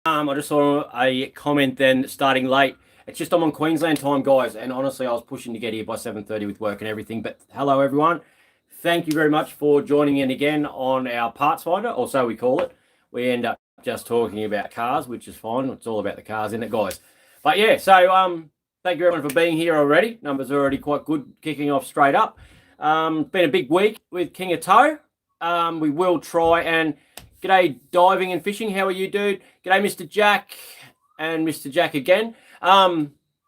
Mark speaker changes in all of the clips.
Speaker 1: I just saw a comment then starting late. It's just I'm on Queensland time, guys, and honestly, I was pushing to get here by 7:30 with work and everything. But hello, everyone. Thank you very much for joining in again on our parts finder, or so we call it. We end up just talking about cars, which is fine. It's all about the cars, isn't it, guys? But yeah, so thank you everyone for being here already. Numbers are already quite good, kicking off straight up. Been a big week with Kingatow. We will try and g'day diving and fishing. How are you, dude? G'day, Mr. Jack and Mr. Jack again. Yeah,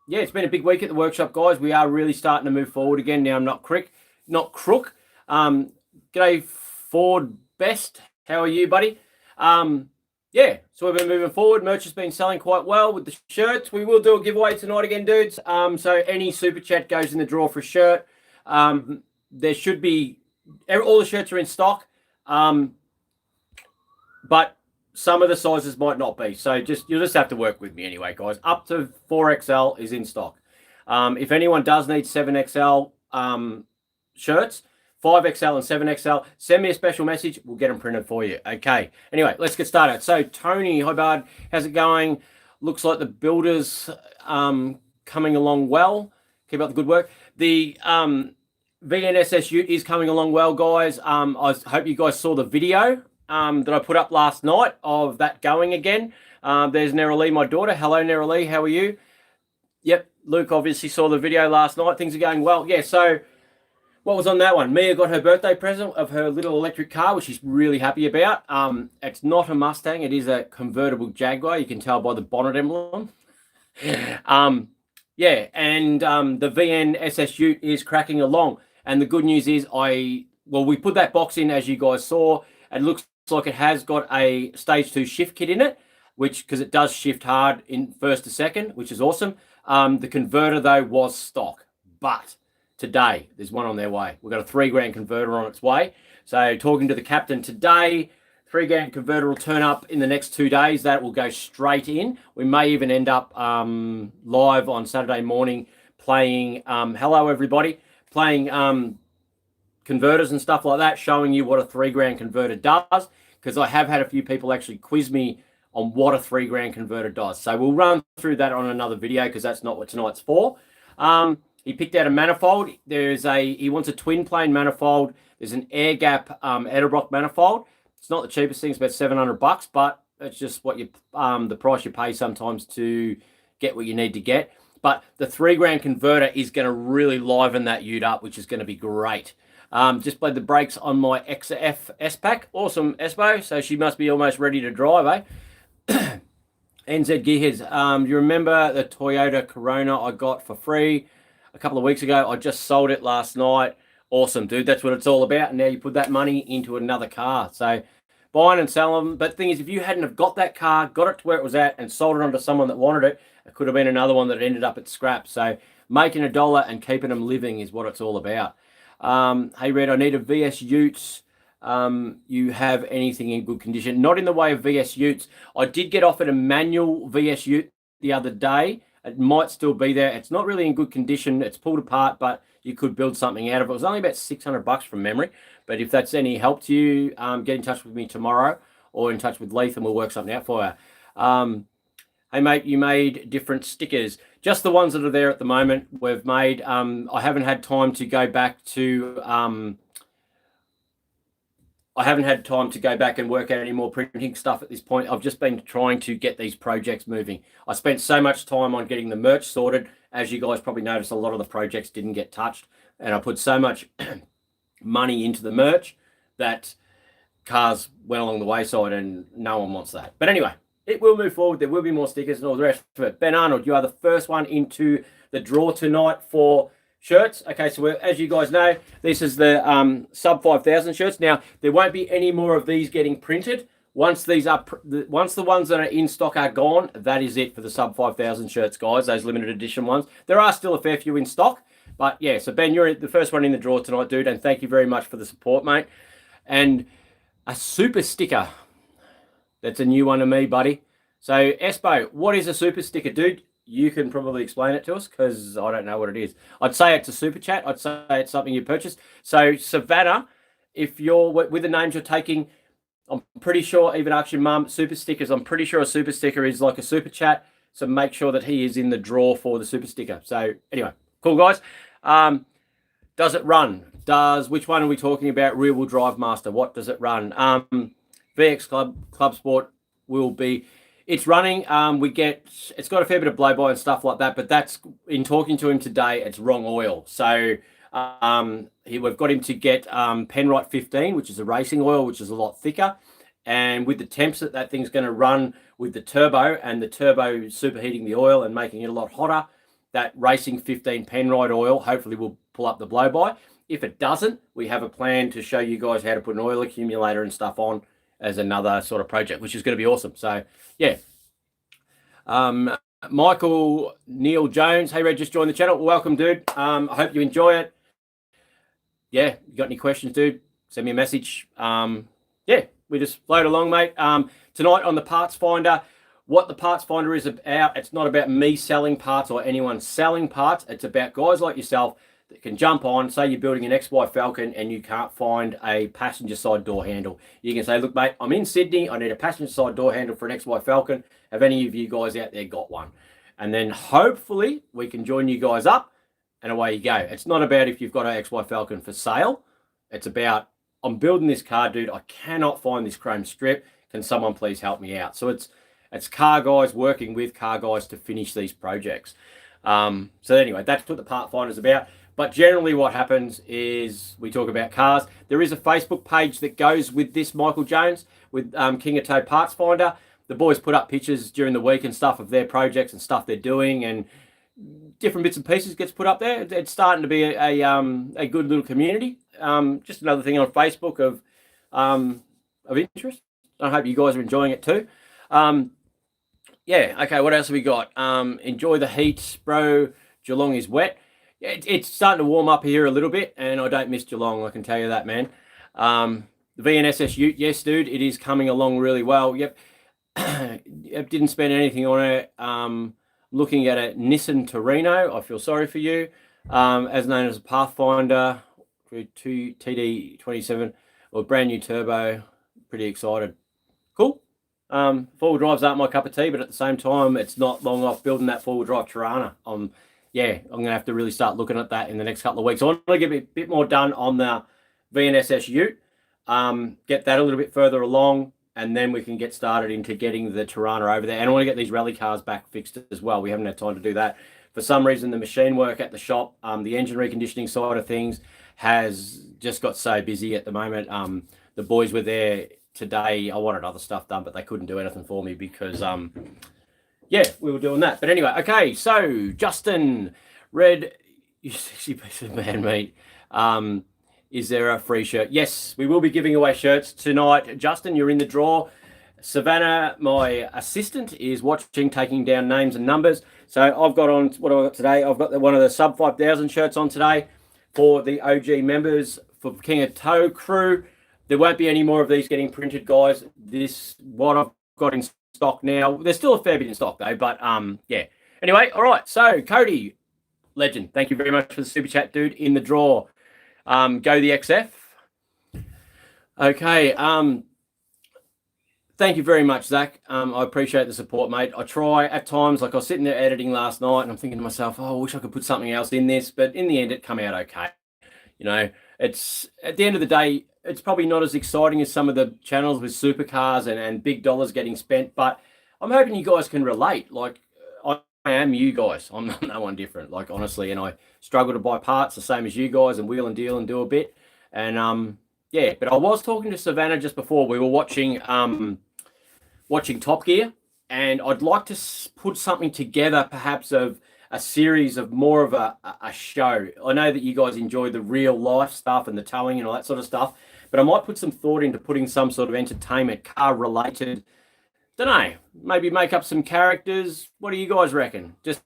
Speaker 1: it's been a big week at the workshop, guys. We are really starting to move forward again. Now I'm not crook. G'day, Ford Best. How are you, buddy? Yeah, so we've been moving forward. Merch has been selling quite well with the shirts. We will do a giveaway tonight again, dudes. So any super chat goes in the draw for a shirt. There should be all the shirts are in stock. But some of the sizes might not be. So you'll just have to work with me anyway, guys. Up to 4XL is in stock. If anyone does need 7XL shirts, 5XL and 7XL, send me a special message. We'll get them printed for you. Okay. Anyway, let's get started. So Tony, hi bud. How's it going? Looks like the builders coming along well. Keep up the good work. The VNSS Ute is coming along well, guys. I hope you guys saw the video that I put up last night of that going again. There's Neralee, my daughter. Hello, Neralee. How are you? Yep, Luke obviously saw the video last night. Things are going well. Yeah, so what was on that one? Mia got her birthday present of her little electric car, which she's really happy about. It's not a Mustang. It is a convertible Jaguar. You can tell by the bonnet emblem. Yeah, and the VNSS Ute is cracking along. And the good news is we put that box in, as you guys saw. It looks like it has got a stage 2 shift kit in it, because it does shift hard in first to second, which is awesome. The converter though was stock, but today there's one on their way. We've got a $3,000 converter on its way. So talking to the captain today, $3,000 converter will turn up in the next 2 days. That will go straight in. We may even end up live on Saturday morning playing. Hello everybody, playing converters and stuff like that, showing you what a $3,000 converter does, because I have had a few people actually quiz me on what a $3,000 converter does. So we'll run through that on another video, because that's not what tonight's for. He picked out a manifold. He wants a twin plane manifold. There's an air gap Edelbrock manifold. It's not the cheapest thing. It's about $700, but it's just what the price you pay sometimes to get what you need to get. But the $3,000 converter is going to really liven that ute up, which is going to be great. Just played the brakes on my XF S-Pack. Awesome, Espo. So she must be almost ready to drive, eh? NZ Gearheads. You remember the Toyota Corona I got for free a couple of weeks ago? I just sold it last night. Awesome, dude. That's what it's all about. And now you put that money into another car. So buying and selling them. But the thing is, if you hadn't have got that car, got it to where it was at, and sold it on to someone that wanted it, it could have been another one that ended up at scrap. So making $1 and keeping them living is what it's all about. Hey Red, I need a VS Utes. You have anything in good condition? Not in the way of VS Utes. I did get offered a manual VS Ute the other day. It might still be there. It's not really in good condition. It's pulled apart, but you could build something out of it. It was only about $600 from memory. But if that's any help to you, get in touch with me tomorrow or in touch with Leith and we'll work something out for you. Hey mate, you made different stickers. Just the ones that are there at the moment we've made. I haven't had time to go back to and work out any more printing stuff at this point. I've just been trying to get these projects moving. I spent so much time on getting the merch sorted. As you guys probably noticed, a lot of the projects didn't get touched. And I put so much money into the merch that cars went along the wayside and no one wants that. But anyway, it will move forward. There will be more stickers and all the rest of it. Ben Arnold, you are the first one into the draw tonight for shirts. Okay, so as you guys know, this is the sub 5,000 shirts. Now, there won't be any more of these getting printed. Once the ones that are in stock are gone, that is it for the sub 5,000 shirts, guys, those limited edition ones. There are still a fair few in stock. But yeah, so Ben, you're the first one in the draw tonight, dude, and thank you very much for the support, mate. And a super sticker. That's a new one to me, buddy. So, Espo, what is a super sticker, dude? You can probably explain it to us, because I don't know what it is. I'd say it's a super chat. I'd say it's something you purchased. So, Savannah, if you're with the names you're taking, I'm pretty sure, even Action Mum, super stickers, I'm pretty sure a super sticker is like a super chat. So make sure that he is in the draw for the super sticker. So anyway, cool, guys. Does it run? Which one are we talking about? Rear wheel drive master. What does it run? VX Club Sport will be, it's running. It's got a fair bit of blow by and stuff like that, but that's, in talking to him today, it's wrong oil. So we've got him to get Penrite 15, which is a racing oil, which is a lot thicker. And with the temps that thing's going to run with the turbo, and the turbo superheating the oil and making it a lot hotter, that racing 15 Penrite oil hopefully will pull up the blow by. If it doesn't, we have a plan to show you guys how to put an oil accumulator and stuff on as another sort of project, which is going to be awesome. So yeah. Michael Neil Jones, hey Red, just joined the channel. Welcome, dude. I hope you enjoy it. Yeah, you got any questions, dude? Send me a message. Yeah, we just float along, mate. Tonight on the Parts Finder, what the Parts Finder is about, it's not about me selling parts or anyone selling parts. It's about guys like yourself that can jump on, say you're building an XY Falcon and you can't find a passenger side door handle. You can say, look, mate, I'm in Sydney. I need a passenger side door handle for an XY Falcon. Have any of you guys out there got one? And then hopefully we can join you guys up and away you go. It's not about if you've got an XY Falcon for sale. It's about, I'm building this car, dude. I cannot find this chrome strip. Can someone please help me out? So it's car guys working with car guys to finish these projects. So anyway, that's what the Part Finder is about. But generally what happens is we talk about cars. There is a Facebook page that goes with this, Michael Jones, with Kingatow Parts Finder. The boys put up pictures during the week and stuff of their projects and stuff they're doing, and different bits and pieces gets put up there. It's starting to be a good little community. Just another thing on Facebook of interest. I hope you guys are enjoying it too. Yeah, okay, what else have we got? Enjoy the heat, bro. Geelong is wet. It's starting to warm up here a little bit, and I don't miss Geelong, I can tell you that, man. The VNSS Ute, yes, dude, it is coming along really well. Yep. Didn't spend anything on it. Looking at a Nissan Torino, I feel sorry for you. As known as a Pathfinder, 2 TD27, or brand new turbo. Pretty excited. Cool. Four-wheel drives aren't my cup of tea, but at the same time, it's not long off building that four-wheel drive Tirana. Yeah, I'm going to have to really start looking at that in the next couple of weeks. I want to get a bit more done on the VNSS Ute, get that a little bit further along, and then we can get started into getting the Tirana over there. And I want to get these rally cars back fixed as well. We haven't had time to do that. For some reason, the machine work at the shop, the engine reconditioning side of things has just got so busy at the moment. The boys were there today. I wanted other stuff done, but they couldn't do anything for me because... yeah, we were doing that. But anyway, okay, so Justin, Red, you sexy piece of man meat. Is there a free shirt? Yes, we will be giving away shirts tonight. Justin, you're in the draw. Savannah, my assistant, is watching, taking down names and numbers. So I've got on, what have I got today? I've got one of the sub 5,000 shirts on today for the OG members for Kingatow crew. There won't be any more of these getting printed, guys. What I've got in stock now. There's still a fair bit in stock though, but yeah. Anyway, all right. So Cody, legend. Thank you very much for the super chat, dude. In the draw. Go the XF. Okay. Thank you very much, Zach. I appreciate the support, mate. I try at times, like I was sitting there editing last night and I'm thinking to myself, oh, I wish I could put something else in this, but in the end it come out okay. You know, it's at the end of the day, it's probably not as exciting as some of the channels with supercars and big dollars getting spent, but I'm hoping you guys can relate. Like, I am you guys. I'm no one different, like, honestly, and I struggle to buy parts the same as you guys and wheel and deal and do a bit. And, yeah, but I was talking to Savannah just before. We were watching Top Gear, and I'd like to put something together, perhaps of a series of more of a show. I know that you guys enjoy the real life stuff and the towing and all that sort of stuff, but I might put some thought into putting some sort of entertainment, car related, don't know, maybe make up some characters. What do you guys reckon? Just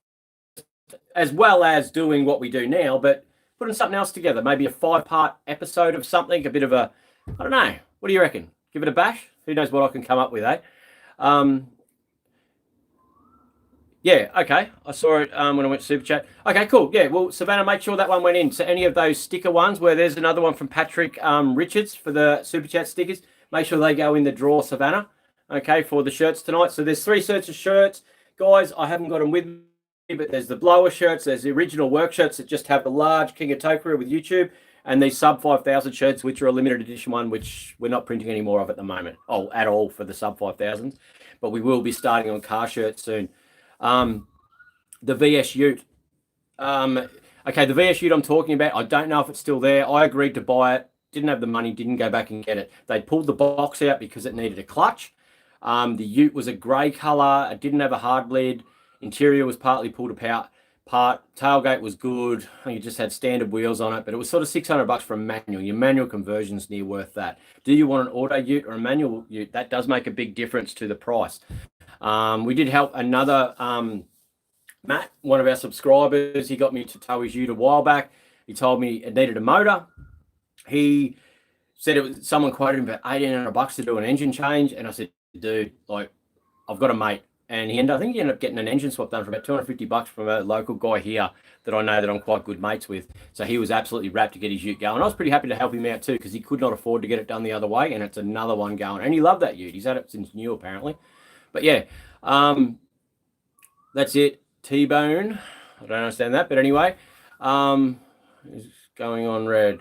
Speaker 1: as well as doing what we do now, but putting something else together, maybe a 5-part episode of something, a bit of a, I don't know. What do you reckon? Give it a bash? Who knows what I can come up with, eh? Yeah, okay. I saw it when I went to Super Chat. Okay, cool. Yeah, well, Savannah, make sure that one went in. So any of those sticker ones, where there's another one from Patrick Richards for the Super Chat stickers, make sure they go in the draw, Savannah, okay, for the shirts tonight. So there's 3 sets of shirts. Guys, I haven't got them with me, but there's the blower shirts, there's the original work shirts that just have the large Kingatow with YouTube, and these sub 5,000 shirts, which are a limited edition one, which we're not printing any more of at the moment. Oh, at all for the sub 5,000s, but we will be starting on car shirts soon. The VS Ute. Okay, the VS Ute I'm talking about, I don't know if it's still there. I agreed to buy it, didn't have the money, didn't go back and get it. They pulled the box out because it needed a clutch. The Ute was a grey colour. It didn't have a hard lid. Interior was partly pulled apart. Tailgate was good. You just had standard wheels on it, but it was sort of $600 for a manual. Your manual conversion's near worth that. Do you want an auto Ute or a manual Ute? That does make a big difference to the price. We did help another Matt, one of our subscribers. He got me to tow his Ute a while back. He told me it needed a motor. He said it was, someone quoted him about $1,800 to do an engine change, and I said, dude, like, I've got a mate. And I think he ended up getting an engine swap done for about $250 from a local guy here that I know that I'm quite good mates with. So he was absolutely rapt to get his Ute going. I was pretty happy to help him out too, because he could not afford to get it done the other way, and it's another one going. And he loved that Ute. He's had it since new, apparently. But yeah, that's it. T-Bone. I don't understand that, but anyway, it's going on red.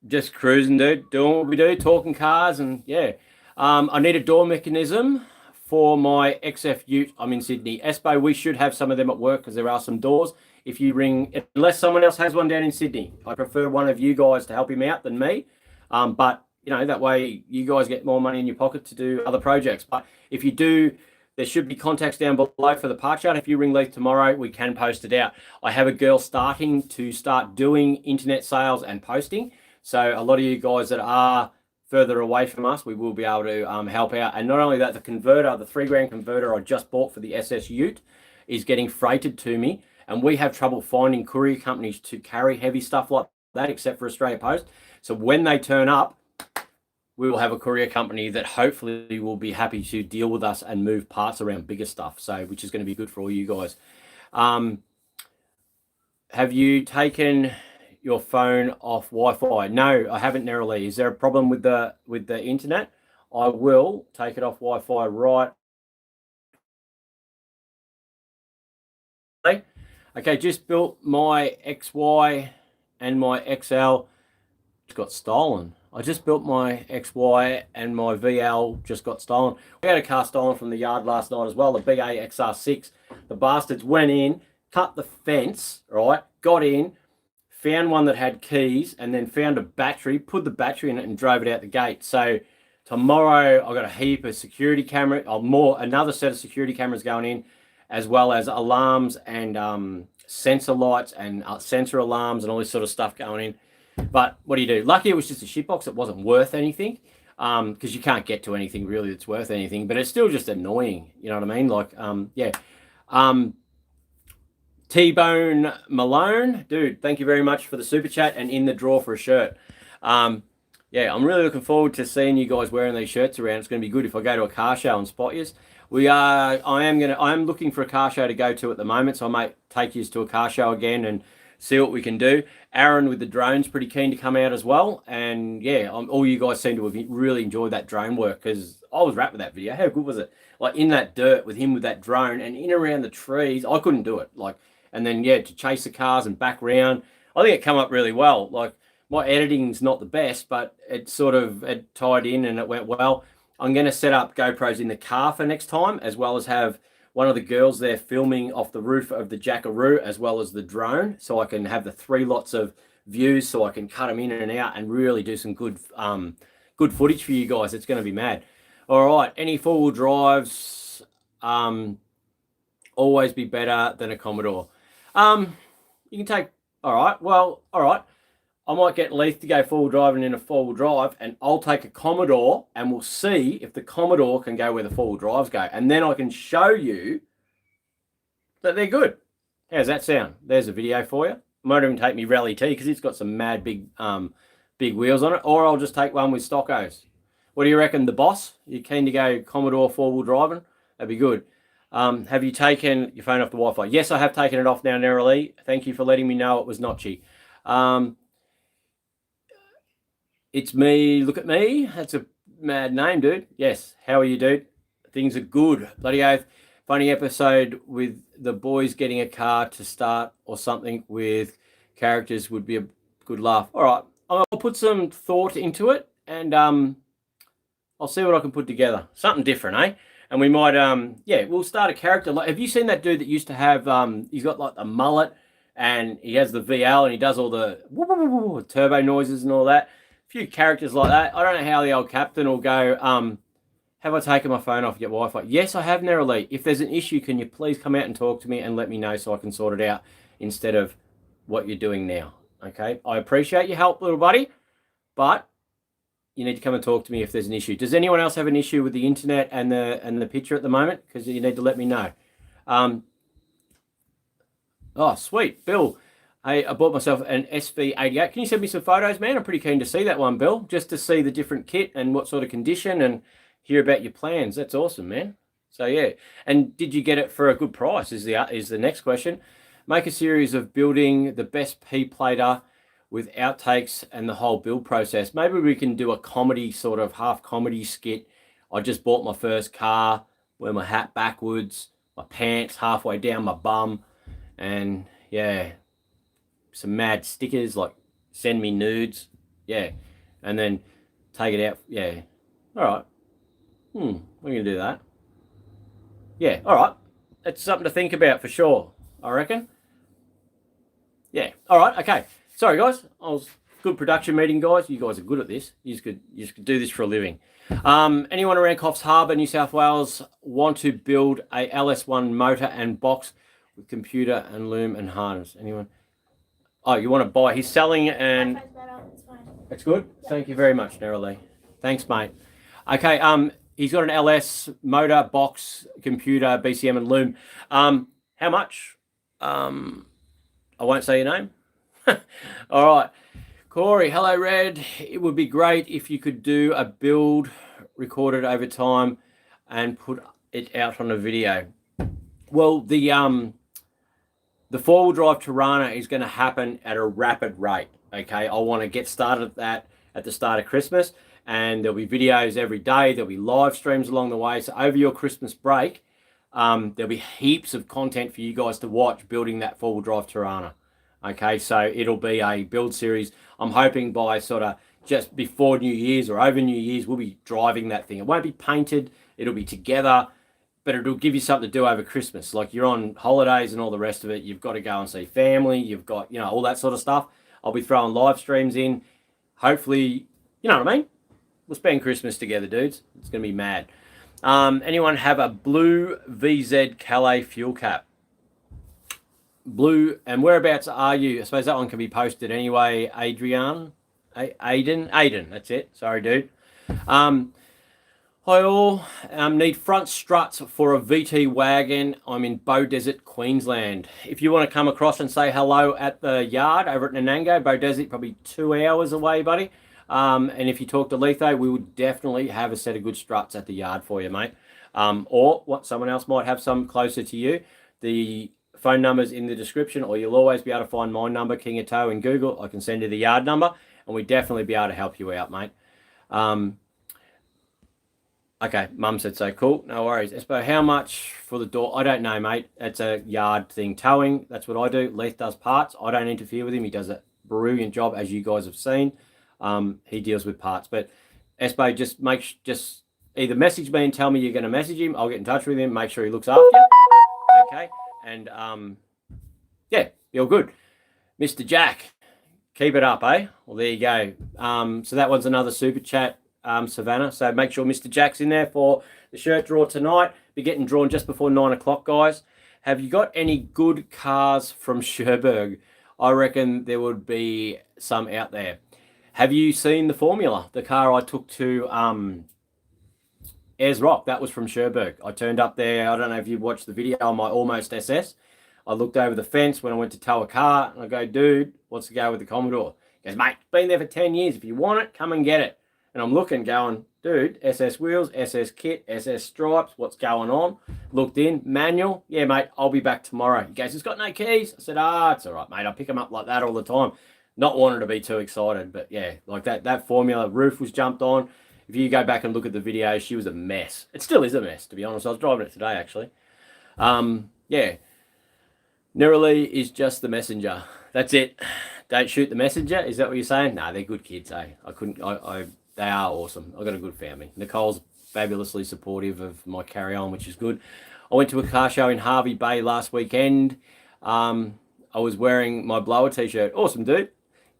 Speaker 1: Just cruising, dude. Doing what we do, talking cars, and yeah. I need a door mechanism for my XF Ute. I'm in Sydney. Espo, we should have some of them at work because there are some doors. If you ring, unless someone else has one down in Sydney, I prefer one of you guys to help him out than me. But, you know, that way you guys get more money in your pocket to do other projects. But if you do, there should be contacts down below for the part chart. If you ring Leith tomorrow, we can post it out. I have a girl starting to start doing internet sales and posting. So a lot of you guys that are further away from us, we will be able to help out. And not only that, the converter, the $3,000 converter I just bought for the SS Ute is getting freighted to me. And we have trouble finding courier companies to carry heavy stuff like that, except for Australia Post. So when they turn up, we will have a courier company that hopefully will be happy to deal with us and move parts around, bigger stuff. So, which is going to be good for all you guys. Have you taken your phone off Wi-Fi? No, I haven't, narrowly. Is there a problem with the internet? I will take it off Wi-Fi right. Okay, just built my XY and my XL. Just got stolen. I just built my XY and my VL just got stolen. We had a car stolen from the yard last night as well, the BA XR6. The bastards went in, cut the fence, right, got in, found one that had keys, and then found a battery, put the battery in it and drove it out the gate. So tomorrow I've got a heap of security camera, another set of security cameras going in, as well as alarms and sensor lights and sensor alarms and all this sort of stuff going in. But what do you do? Lucky it was just a shitbox. It wasn't worth anything, because you can't get to anything really that's worth anything. But it's still just annoying. You know what I mean? Like, yeah. T-Bone Malone, dude, thank you very much for the super chat and in the draw for a shirt. Yeah, I'm really looking forward to seeing you guys wearing these shirts around. It's going to be good if I go to a car show and spot you. I am looking for a car show to go to at the moment, so I might take you to a car show again and see what we can do. Aaron with the drone's pretty keen to come out as well. And yeah, all you guys seem to have really enjoyed that drone work, because I was wrapped with that video. How good was it? Like in that dirt with him with that drone and in around the trees. I couldn't do it. Like, and then yeah, to chase the cars and back round. I think it came up really well. Like, my editing's not the best, but it tied in and it went well. I'm going to set up GoPros in the car for next time, as well as have one of the girls there filming off the roof of the Jackaroo, as well as the drone, so I can have the 3 lots of views, so I can cut them in and out and really do some good footage for you guys. It's going to be mad. All right, any 4-wheel drives always be better than a Commodore. You can take, all right. I might get Leith to go 4-wheel driving in a 4-wheel drive, and I'll take a Commodore, and we'll see if the Commodore can go where the 4-wheel drives go. And then I can show you that they're good. How's that sound? There's a video for you. It might even take me Rally T, because it's got some mad big wheels on it. Or I'll just take one with stockos. What do you reckon, the boss? You keen to go Commodore 4-wheel driving? That'd be good. Have you taken your phone off the Wi-Fi? Yes, I have taken it off now, narrowly. Thank you for letting me know it was notchy. It's me. Look at me. That's a mad name, dude. Yes. How are you, dude? Things are good. Bloody oath. Funny episode with the boys getting a car to start or something with characters would be a good laugh. All right. I'll put some thought into it and I'll see what I can put together. Something different, eh? And we might yeah, we'll start a character. Like, have you seen that dude that used to have he's got like the mullet and he has the VL and he does all the turbo noises and all that. A few characters like that. I don't know how the old captain will go, have I taken my phone off to get Wi-Fi? Yes, I have, narrowly. If there's an issue, can you please come out and talk to me and let me know so I can sort it out instead of what you're doing now? Okay, I appreciate your help, little buddy, but you need to come and talk to me if there's an issue. Does anyone else have an issue with the internet and the picture at the moment? Because you need to let me know. Oh, sweet, Bill. Hey, I bought myself an SV88. Can you send me some photos, man? I'm pretty keen to see that one, Bill, just to see the different kit and what sort of condition and hear about your plans. That's awesome, man. So yeah, and did you get it for a good price? Is the next question. Make a series of building the best P-plater with outtakes and the whole build process. Maybe we can do a comedy, sort of half comedy skit. I just bought my first car, wear my hat backwards, my pants halfway down my bum, and yeah, some mad stickers like send me nudes, yeah, and then take it out, yeah. All right, we're gonna do that. Yeah, all right. It's something to think about for sure, I reckon. Yeah, all right, okay. Sorry, guys. Good production meeting, guys. You guys are good at this. You just could do this for a living. Anyone around Coffs Harbour, New South Wales, want to build a LS1 motor and box with computer and loom and harness? Anyone? Oh, you want to buy? He's selling and...
Speaker 2: It's fine.
Speaker 1: It's good? Yeah. Thank you very much, Narrowly. Thanks, mate. Okay, he's got an LS motor, box, computer, BCM and loom. How much? I won't say your name. All right, Corey, hello, Red. It would be great if you could do a build recorded over time and put it out on a video. Well, the four-wheel drive Tirana is going to happen at a rapid rate. Okay, I want to get started at that at the start of Christmas, and there'll be videos every day. There'll be live streams along the way. So over your Christmas break, there'll be heaps of content for you guys to watch building that four-wheel drive Tirana. Okay, so it'll be a build series. I'm hoping by sort of just before New Year's or over New Year's, we'll be driving that thing. It won't be painted, it'll be together, but it'll give you something to do over Christmas. Like you're on holidays and all the rest of it. You've got to go and see family. You've got, all that sort of stuff. I'll be throwing live streams in. Hopefully, you know what I mean? We'll spend Christmas together, dudes. It's going to be mad. Anyone have a blue VZ Calais fuel cap? Blue, and whereabouts are you? I suppose that one can be posted anyway. Aiden, that's it. Sorry, dude. Hi all. Need front struts for a VT wagon. I'm in Beaudesert, Queensland. If you want to come across and say hello at the yard over at Nanango, Beaudesert, probably 2 hours away, buddy. And if you talk to Leith, we would definitely have a set of good struts at the yard for you, mate. Or what, someone else might have some closer to you. The phone number's in the description, or you'll always be able to find my number, Kingatow, in Google. I can send you the yard number, and we'd definitely be able to help you out, mate. Okay, Mum said so. Cool, no worries. Espo, how much for the door? I don't know, mate. It's a yard thing. Towing, that's what I do. Leith does parts. I don't interfere with him. He does a brilliant job, as you guys have seen. He deals with parts. But Espo, just either message me and tell me you're going to message him. I'll get in touch with him, make sure he looks after you. Okay. And yeah, you're good. Mr. Jack, keep it up, eh? Well, there you go. So that one's another super chat, Savannah. So make sure Mr. Jack's in there for the shirt draw tonight. Be getting drawn just before 9 o'clock, guys. Have you got any good cars from Cherbourg? I reckon there would be some out there. Have you seen the Formula? The car I took to Ayers Rock, that was from Cherbourg. I turned up there. I don't know if you watched the video on my Almost SS. I looked over the fence when I went to tow a car, and I go, dude, what's the go with the Commodore? He goes, mate, it's been there for 10 years. If you want it, come and get it. And I'm looking, going, dude, SS wheels, SS kit, SS stripes, what's going on? Looked in, manual. Yeah, mate, I'll be back tomorrow. He goes, it's got no keys. I said, it's all right, mate. I pick them up like that all the time. not wanting to be too excited, but yeah, like that Formula roof was jumped on. If you go back and look at the video, she was a mess. It still is a mess, to be honest. I was driving it today, actually. Yeah. Neroli is just the messenger. That's it. Don't shoot the messenger. Is that what you're saying? Nah, they're good kids, eh? They are awesome. I've got a good family. Nicole's fabulously supportive of my carry on, which is good. I went to a car show in Harvey Bay last weekend. I was wearing my blower t-shirt. Awesome, dude.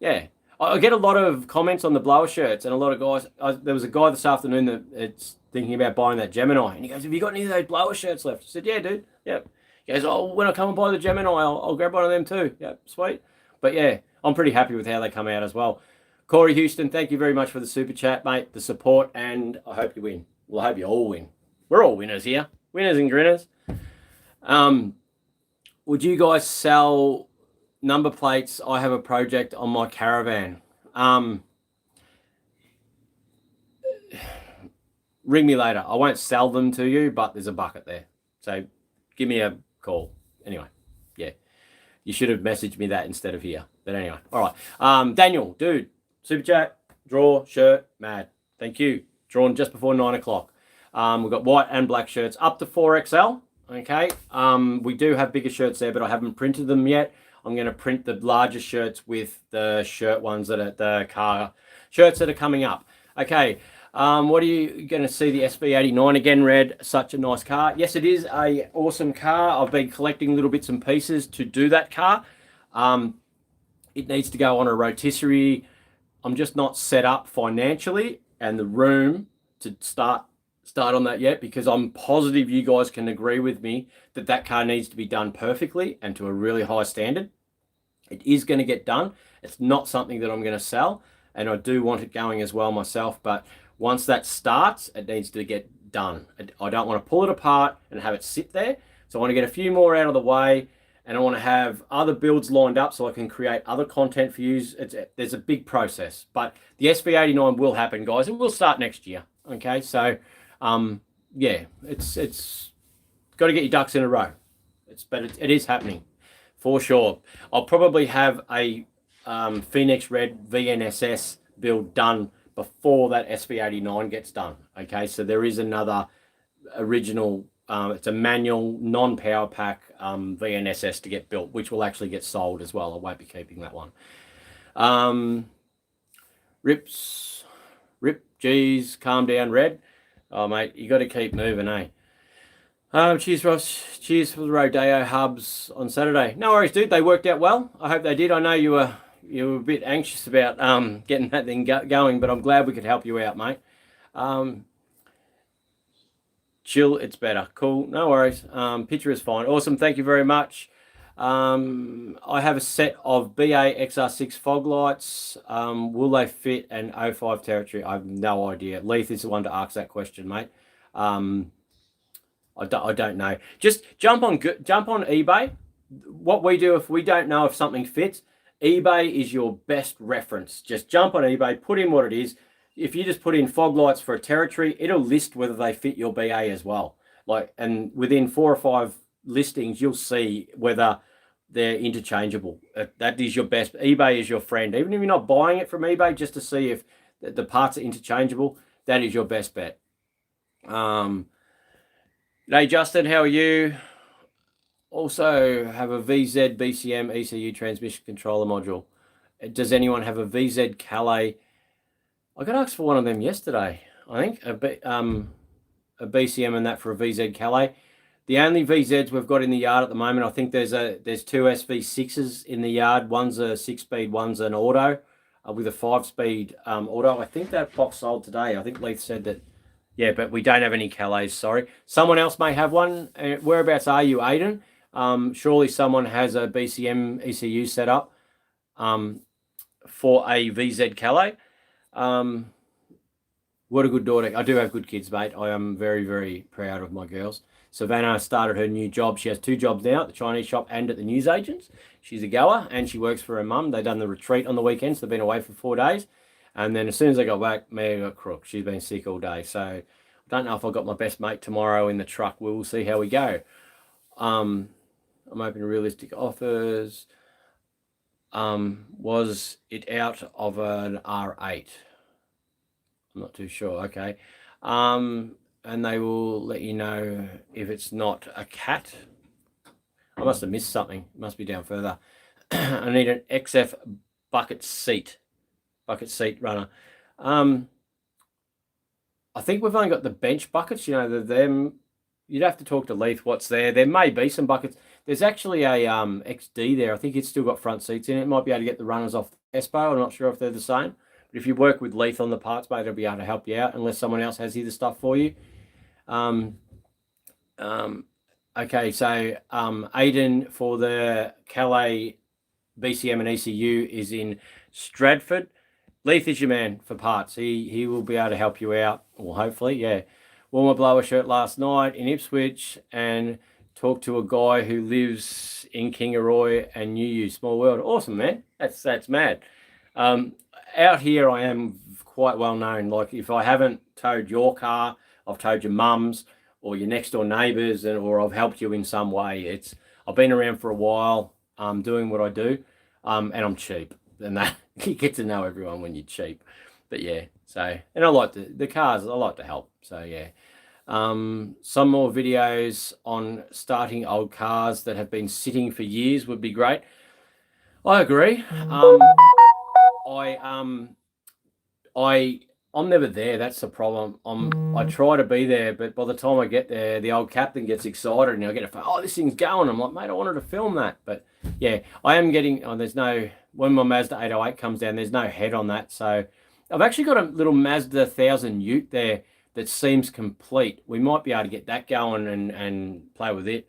Speaker 1: Yeah. I get a lot of comments on the blower shirts, and a lot of guys. There was a guy this afternoon that's thinking about buying that Gemini, and he goes, "Have you got any of those blower shirts left?" I said, "Yeah, dude. Yep." He goes, "Oh, when I come and buy the Gemini, I'll grab one of them too." Yep, sweet. But yeah, I'm pretty happy with how they come out as well. Corey Houston, thank you very much for the super chat, mate, the support, and I hope you win. Well, I hope you all win. We're all winners here, winners and grinners. Would you guys sell number plates? I have a project on my caravan. Ring me later. I won't sell them to you, but there's a bucket there. So give me a call. Anyway, yeah. You should have messaged me that instead of here. But anyway, all right. Daniel, dude, super chat, draw, shirt, mad. Thank you. Drawn just before 9 o'clock. We've got white and black shirts up to 4XL. Okay. We do have bigger shirts there, but I haven't printed them yet. I'm going to print the larger shirts with the shirt ones that are the car shirts that are coming up. Okay. What are you going to see? The SV89 again, Red. Such a nice car. Yes, it is a awesome car. I've been collecting little bits and pieces to do that car. It needs to go on a rotisserie. I'm just not set up financially and the room to start on that yet, because I'm positive you guys can agree with me that that car needs to be done perfectly and to a really high standard. It is going to get done. It's not something that I'm going to sell, and I do want it going as well myself, but once that starts, it needs to get done. I don't want to pull it apart and have it sit there. So I want to get a few more out of the way, and I want to have other builds lined up so I can create other content for you. There's a big process, but the SV89 will happen, guys, and we'll start next year. Okay, so yeah, it's got to get your ducks in a row. But it is happening for sure. I'll probably have a Phoenix Red VNSS build done before that SV89 gets done. Okay, so there is another original, it's a manual non-power pack VNSS to get built, which will actually get sold as well. I won't be keeping that one. Geez, calm down, Red. Oh, mate, you got to keep moving, eh? Cheers, Ross. Cheers for the Rodeo hubs on Saturday. No worries, dude. They worked out well. I hope they did. I know you were a bit anxious about getting that thing going, but I'm glad we could help you out, mate. Chill, it's better. Cool, no worries. Picture is fine. Awesome, thank you very much. I have a set of BA XR6 fog lights. Will they fit an 05 territory? I have no idea. Leith is the one to ask that question, mate. I don't know. Just jump on eBay. What we do if we don't know if something fits, eBay is your best reference. Just jump on eBay, put in what it is. If you just put in fog lights for a territory, it'll list whether they fit your BA as well. And within 4 or 5 listings, you'll see whether they're interchangeable. That is your best. eBay is your friend. Even if you're not buying it from eBay, just to see if the parts are interchangeable, that is your best bet. Hey, Justin, how are you? Also have a VZ BCM ECU transmission controller module. Does anyone have a VZ Calais? I got asked for one of them yesterday, I think, a BCM and that for a VZ Calais. The only VZs we've got in the yard at the moment, I think there's 2 SV6s in the yard. One's a 6-speed, one's an auto with a 5-speed auto. I think that box sold today. I think Leith said that. Yeah, but we don't have any Calais, sorry. Someone else may have one. Whereabouts are you, Aiden? Surely someone has a BCM ECU set up for a VZ Calais. What a good daughter. I do have good kids, mate. I am very, very proud of my girls. Savannah started her new job. She has 2 jobs now, at the Chinese shop and at the newsagents. She's a goer and she works for her mum. They've done the retreat on the weekends. They've been away for 4 days. And then as soon as I got back, Mia got crook. She's been sick all day. So I don't know if I've got my best mate tomorrow in the truck. We'll see how we go. I'm open to realistic offers. Was it out of an R8? I'm not too sure. Okay. And they will let you know if it's not a cat. I must have missed something. It must be down further. I need an XF bucket seat runner. I think we've only got the bench buckets. You know, them. You'd have to talk to Leith what's there. There may be some buckets. There's actually a XD there. I think it's still got front seats in it. Might be able to get the runners off Espo. I'm not sure if they're the same. But if you work with Leith on the parts, mate, they'll be able to help you out unless someone else has either stuff for you. Okay, so Aiden for the Calais BCM and ECU is in Stratford. Leith is your man for parts. He will be able to help you out, well, hopefully, yeah. Wore my blower shirt last night in Ipswich and talked to a guy who lives in Kingaroy and knew you. Small world. Awesome, man. That's mad. Out here, I am quite well known. Like, if I haven't towed your car, I've towed your mum's or your next door neighbours, or I've helped you in some way. I've been around for a while, doing what I do, and I'm cheap. And that you get to know everyone when you're cheap. But yeah, so, and I like the cars. I like to help. So yeah. Some more videos on starting old cars that have been sitting for years would be great. I agree. I'm never there. That's the problem. I try to be there, but by the time I get there, the old captain gets excited and I get a phone. Oh, this thing's going. I'm like, mate, I wanted to film that. But yeah, I am getting. Oh, there's no. When my Mazda 808 comes down, there's no head on that. So I've actually got a little Mazda 1000 Ute there that seems complete. We might be able to get that going and play with it.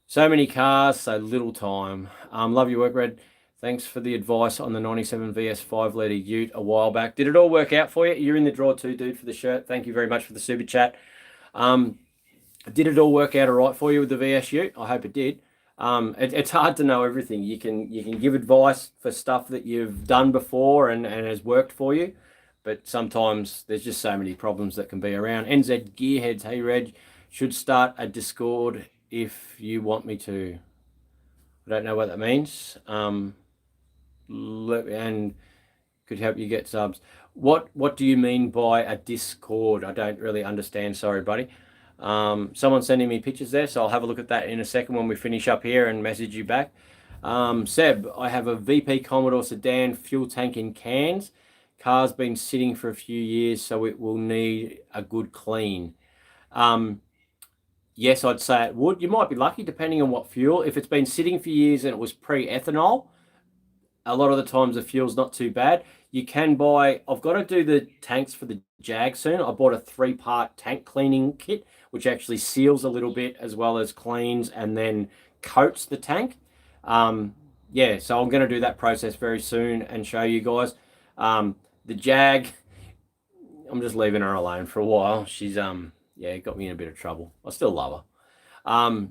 Speaker 1: So many cars, so little time. Love your work, Red. Thanks for the advice on the 97 VS 5-litre Ute a while back. Did it all work out for you? You're in the draw too, dude, for the shirt. Thank you very much for the super chat. Did it all work out all right for you with the VS Ute? I hope it did. It's hard to know everything. You can give advice for stuff that you've done before and has worked for you, but sometimes there's just so many problems that can be around. NZ Gearheads, hey Reg, should start a Discord if you want me to. I don't know what that means. And could help you get subs. What do you mean by a Discord? I don't really understand. Sorry, buddy. Someone's sending me pictures there, so I'll have a look at that in a second when we finish up here and message you back. Seb, I have a VP Commodore sedan fuel tank in cans. Car's been sitting for a few years, so it will need a good clean. Yes, I'd say it would. You might be lucky depending on what fuel. If it's been sitting for years and it was pre-ethanol, a lot of the times the fuel's not too bad. You can buy, I've got to do the tanks for the Jag soon. I bought a 3-part tank cleaning kit, which actually seals a little bit as well as cleans and then coats the tank. Yeah, so I'm going to do that process very soon and show you guys. The Jag, I'm just leaving her alone for a while. She's, yeah, got me in a bit of trouble. I still love her.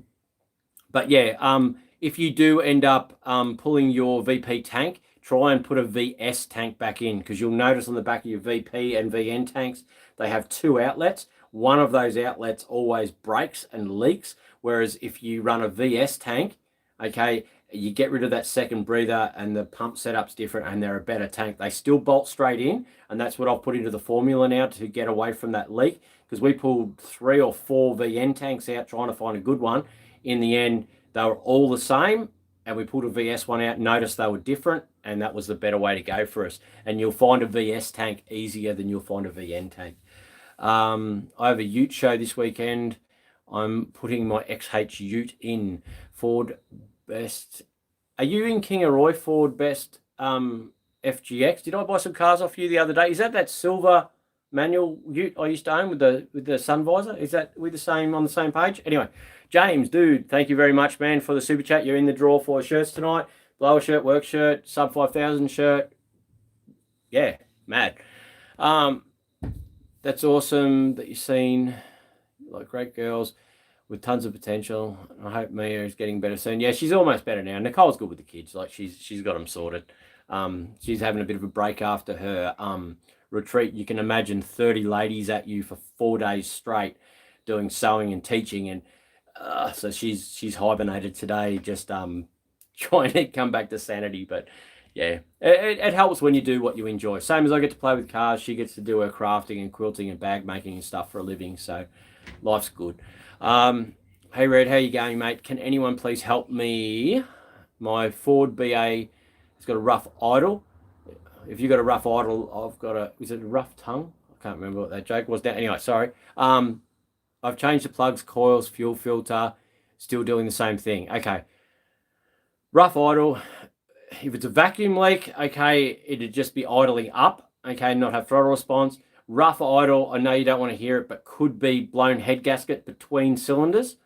Speaker 1: But yeah, if you do end up pulling your VP tank, try and put a VS tank back in, because you'll notice on the back of your VP and VN tanks, they have 2 outlets. One of those outlets always breaks and leaks, whereas if you run a VS tank, okay, you get rid of that second breather and the pump setup's different and they're a better tank. They still bolt straight in, and that's what I've put into the formula now to get away from that leak, because we pulled 3 or 4 VN tanks out trying to find a good one. In the end, they were all the same, and we pulled a VS one out, noticed they were different, and that was the better way to go for us. And you'll find a VS tank easier than you'll find a VN tank. I have a Ute show this weekend. I'm putting my XH Ute in. Ford Best. Are you in Kingaroy Ford Best FGX? Did I buy some cars off you the other day? Is that silver manual Ute I used to own with the sun visor? Is that on the same page? Anyway, James, dude, thank you very much, man, for the super chat. You're in the draw for shirts tonight. Blower shirt, work shirt, sub 5,000 shirt. Yeah, mad. That's awesome that you've seen, like, great girls with tons of potential. I hope Mia is getting better soon. Yeah, she's almost better now. Nicole's good with the kids. Like, she's got them sorted. She's having a bit of a break after her retreat. You can imagine 30 ladies at you for 4 days straight doing sewing and teaching, and so she's hibernated today, just trying to come back to sanity. But yeah, it helps when you do what you enjoy. Same as I get to play with cars, she gets to do her crafting and quilting and bag making and stuff for a living. So life's good. Hey Red, how you going, mate? Can anyone please help me? My Ford BA has got a rough idle. If you've got a rough idle, I've got a, is it a rough tongue? I can't remember what that joke was. Anyway, sorry. I've changed the plugs, coils, fuel filter, still doing the same thing. Okay. Rough idle. If it's a vacuum leak, okay, it'd just be idling up, okay, not have throttle response. Rough idle, I know you don't want to hear it, but could be blown head gasket between cylinders.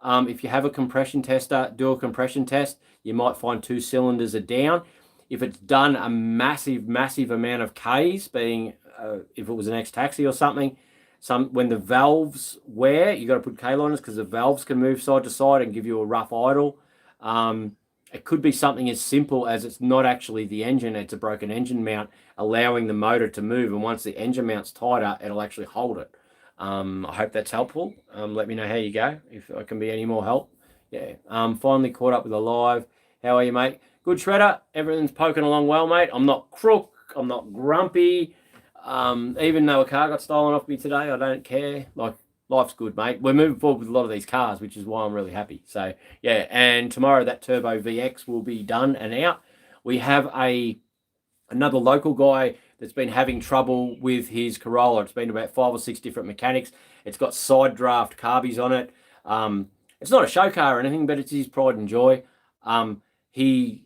Speaker 1: If you have a compression tester, do a compression test. You might find 2 cylinders are down. If it's done a massive amount of Ks, being if it was an X-Taxi or something, when the valves wear, you got to put K-liners because the valves can move side to side and give you a rough idle. It could be something as simple as it's not actually the engine, it's a broken engine mount, allowing the motor to move. And once the engine mount's tighter, it'll actually hold it. I hope that's helpful. Let me know how you go, if I can be any more help. Yeah. Finally caught up with a live. How are you, mate? Good, Shredder. Everything's poking along well, mate. I'm not crook. I'm not grumpy. Even though a car got stolen off me today, I don't care. Like, life's good, mate. We're moving forward with a lot of these cars, which is why I'm really happy. So, yeah, and tomorrow that Turbo VX will be done and out. We have another local guy that's been having trouble with his Corolla. It's been about 5 or 6 different mechanics. It's got side draft carbies on it. It's not a show car or anything, but it's his pride and joy. He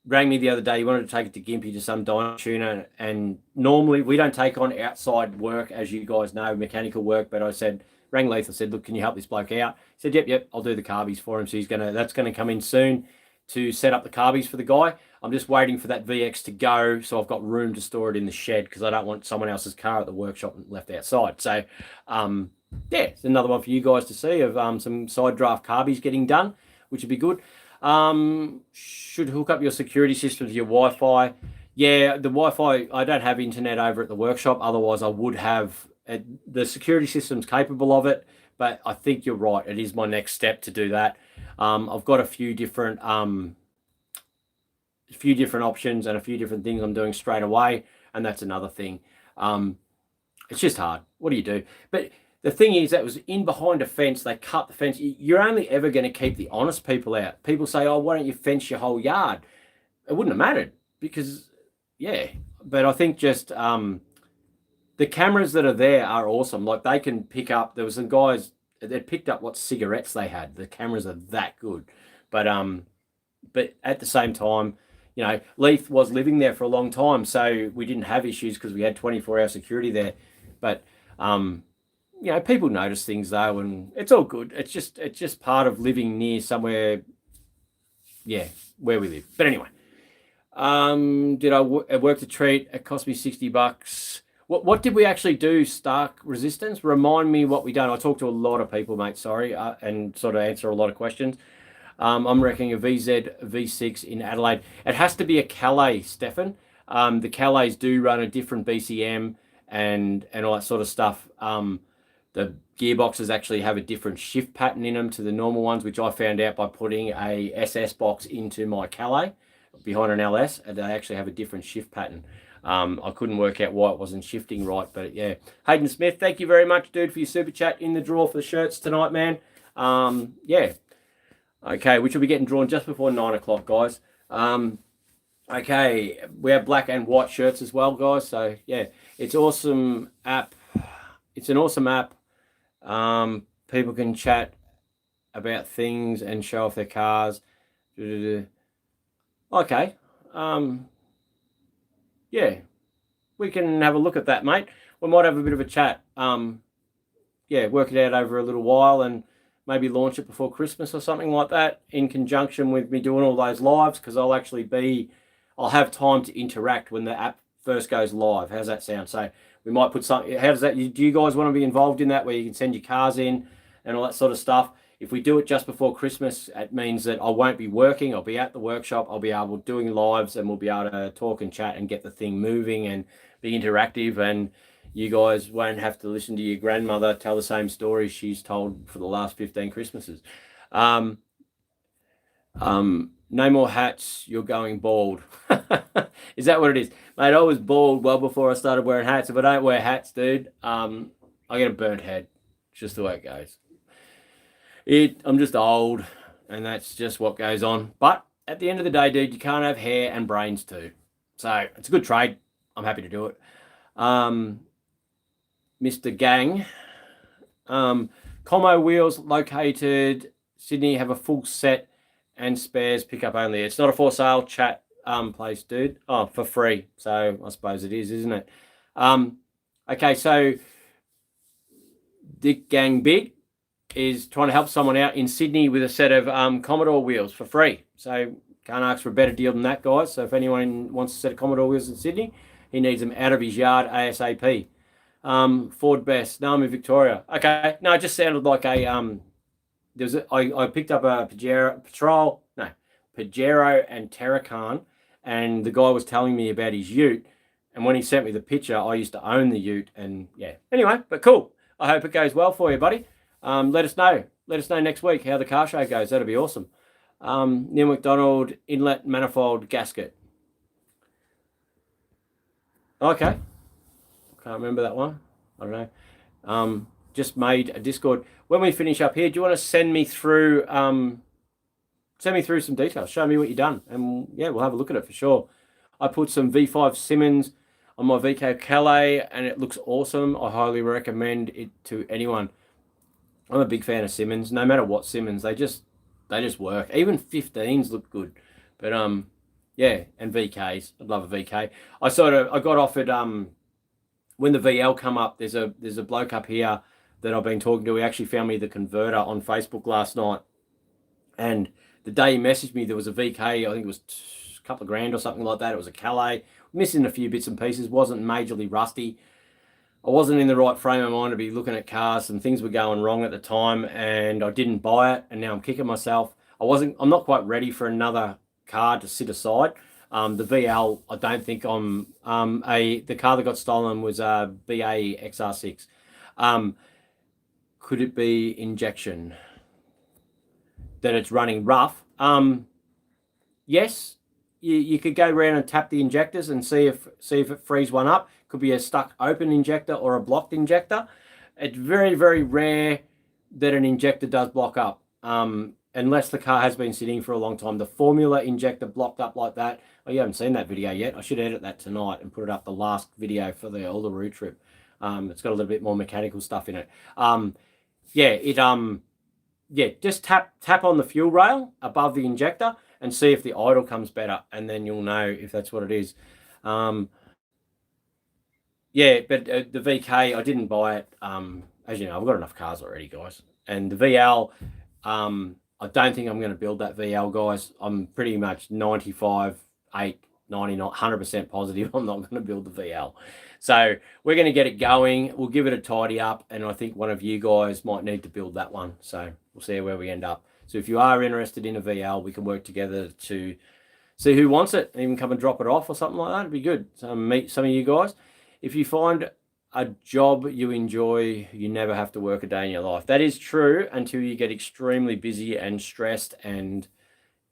Speaker 1: rang me the other day. He wanted to take it to Gympie to some dyno tuner, and normally we don't take on outside work, as you guys know, mechanical work, but I said, rang Leith, I said, look, can you help this bloke out? He said, yep, I'll do the carbies for him. So that's gonna come in soon to set up the carbies for the guy. I'm just waiting for that VX to go, so I've got room to store it in the shed because I don't want someone else's car at the workshop left outside. So, yeah, it's another one for you guys to see of some side draft carbies getting done, which would be good. Should hook up your security system to your Wi-Fi. Yeah, the Wi-Fi, I don't have internet over at the workshop. Otherwise, I would have. The security system's capable of it, but I think you're right. It is my next step to do that. I've got a few different options and a few different things I'm doing straight away, and that's another thing. It's just hard. What do you do? But the thing is, that was in behind a fence. They cut the fence. You're only ever going to keep the honest people out. People say, oh, why don't you fence your whole yard? It wouldn't have mattered because, yeah. But I think just the cameras that are there are awesome. Like, they can pick up, there was some guys that picked up what cigarettes they had. The cameras are that good. But at the same time, you know, Leith was living there for a long time, so we didn't have issues because we had 24-hour security there. But you know, people notice things though, and it's all good. It's just part of living near somewhere, yeah, where we live. But anyway, did I work the treat? It cost me $60. What did we actually do? Stark resistance. Remind me what we done. I talked to a lot of people, mate. Sorry, and sort of answer a lot of questions. I'm reckoning a VZ V6 in Adelaide. It has to be a Calais, Stefan. The Calais do run a different BCM and all that sort of stuff. The gearboxes actually have a different shift pattern in them to the normal ones, which I found out by putting a SS box into my Calais behind an LS, and they actually have a different shift pattern. I couldn't work out why it wasn't shifting right, but yeah. Hayden Smith, thank you very much, dude, for your super chat. In the draw for the shirts tonight, man. Yeah. Okay, which will be getting drawn just before 9 o'clock, guys. Okay, we have black and white shirts as well, guys. So yeah, it's awesome app. It's an awesome app. People can chat about things and show off their cars. Okay. Yeah, we can have a look at that, mate. We might have a bit of a chat. Yeah, work it out over a little while and maybe launch it before Christmas or something like that, in conjunction with me doing all those lives, because I'll have time to interact when the app first goes live. How's that sound? So we might put something. How does that? Do you guys want to be involved in that, where you can send your cars in and all that sort of stuff? If we do it just before Christmas, it means that I won't be working. I'll be at the workshop. I'll be able doing lives, and we'll be able to talk and chat and get the thing moving and be interactive. And you guys won't have to listen to your grandmother tell the same stories she's told for the last 15 Christmases. No more hats, you're going bald. Is that what it is? Mate, I was bald well before I started wearing hats. If I don't wear hats, dude, I get a burnt head. It's just the way it goes. I'm just old, and that's just what goes on. But at the end of the day, dude, you can't have hair and brains too. So it's a good trade. I'm happy to do it. Mr. Gang. Como wheels located Sydney have a full set and spares pickup only. It's not a for sale chat place, dude. Oh, for free. So I suppose it is, isn't it? Okay, so Dick Gang Big is trying to help someone out in Sydney with a set of Commodore wheels for free. So can't ask for a better deal than that, guys. So if anyone wants a set of Commodore wheels in Sydney, he needs them out of his yard ASAP. Ford Best, no, I'm in Victoria. Okay, no, it just sounded like a I picked up a Pajero and Terracan, and the guy was telling me about his ute, and when he sent me the picture, I used to own the ute, and yeah. Anyway, but cool. I hope it goes well for you, buddy. Let us know. Let us know next week how the car show goes. That'll be awesome. Neil McDonald inlet manifold gasket. Okay. Can't remember that one. I don't know. Just made a Discord. When we finish up here, do you want to send me through some details? Show me what you've done, and yeah, we'll have a look at it for sure. I put some V5 Simmons on my VK Calais, and it looks awesome. I highly recommend it to anyone. I'm a big fan of Simmons. No matter what Simmons, they just work. Even 15s look good, but yeah, and VKs. I'd love a VK. I got offered when the VL come up. There's a bloke up here that I've been talking to. He actually found me the converter on Facebook last night, and the day he messaged me, there was a VK. I think it was a couple of grand or something like that. It was a Calais, missing a few bits and pieces. Wasn't majorly rusty. I wasn't in the right frame of mind to be looking at cars, and things were going wrong at the time, and I didn't buy it, and now I'm kicking myself. I'm not quite ready for another car to sit aside. The VL, I don't think the car that got stolen was a BA XR6. Could it be injection? That it's running rough? Yes. You could go around and tap the injectors and see if it frees one up. Could be a stuck open injector or a blocked injector. It's very, very rare that an injector does block up, unless the car has been sitting for a long time. The formula injector blocked up like that. Oh, you haven't seen that video yet. I should edit that tonight and put it up, the last video for the Uluru trip. It's got a little bit more mechanical stuff in it. Just tap on the fuel rail above the injector and see if the idle comes better, and then you'll know if that's what it is. But the VK, I didn't buy it. As you know, I've got enough cars already, guys. And the VL, I don't think I'm going to build that VL, guys. I'm pretty much 95, 8, 99, 100% positive I'm not going to build the VL. So we're going to get it going. We'll give it a tidy up, and I think one of you guys might need to build that one. So we'll see where we end up. So if you are interested in a VL, we can work together to see who wants it, and even come and drop it off or something like that. It'd be good. So meet some of you guys. If you find a job you enjoy, you never have to work a day in your life. That is true until you get extremely busy and stressed, and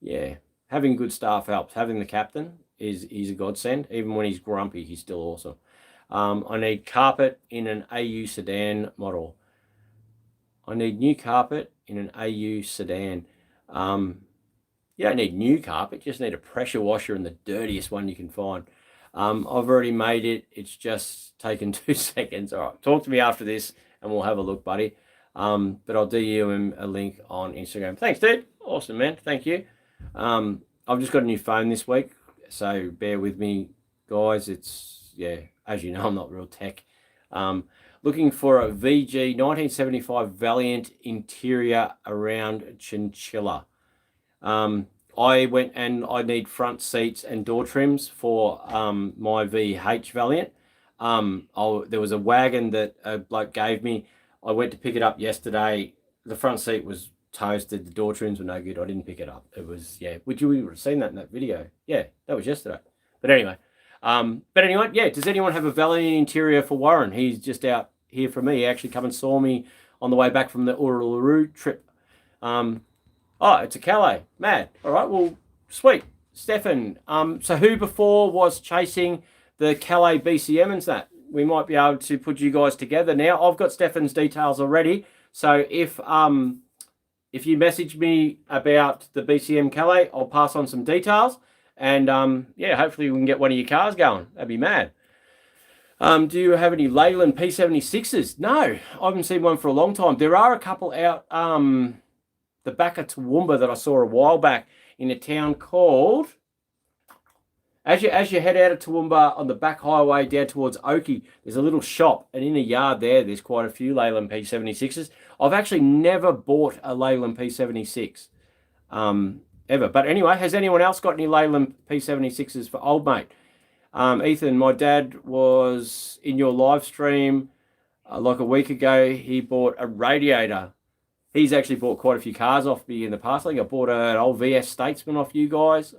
Speaker 1: yeah, having good staff helps. Having the captain is a godsend. Even when he's grumpy, he's still awesome. I need carpet in an AU sedan model. I need new carpet in an AU sedan. You don't need new carpet, you just need a pressure washer and the dirtiest one you can find. I've already made it. It's just taken 2 seconds. All right, talk to me after this and we'll have a look, buddy. But I'll DM a link on Instagram. Thanks, dude. Awesome, man. Thank you. I've just got a new phone this week, so bear with me, guys. It's, yeah, as you know, I'm not real tech. Looking for a VG 1975 Valiant interior around chinchilla. I went and I need front seats and door trims for my VH Valiant. There was a wagon that a bloke gave me. I went to pick it up yesterday. The front seat was toasted. The door trims were no good. I didn't pick it up. It was, yeah. Would you have seen that in that video? Yeah, that was yesterday. But anyway, yeah. Does anyone have a Valiant interior for Warren? He's just out here for me. He actually come and saw me on the way back from the Uluru trip. Oh, it's a Calais. Mad. All right, well, sweet. Stefan, so who before was chasing the Calais BCM and that? We might be able to put you guys together now. I've got Stefan's details already. So if you message me about the BCM Calais, I'll pass on some details. And yeah, hopefully we can get one of your cars going. That'd be mad. Do you have any Leyland P76s? No, I haven't seen one for a long time. There are a couple out the back of Toowoomba that I saw a while back in a town called... As you head out of Toowoomba on the back highway down towards Oakey, there's a little shop, and in the yard there's quite a few Leyland P76s. I've actually never bought a Leyland P76 ever. But anyway, has anyone else got any Leyland P76s for old mate? Ethan, my dad was in your live stream like a week ago. He bought a radiator. He's actually bought quite a few cars off me in the past. I think I bought an old VS Statesman off you guys.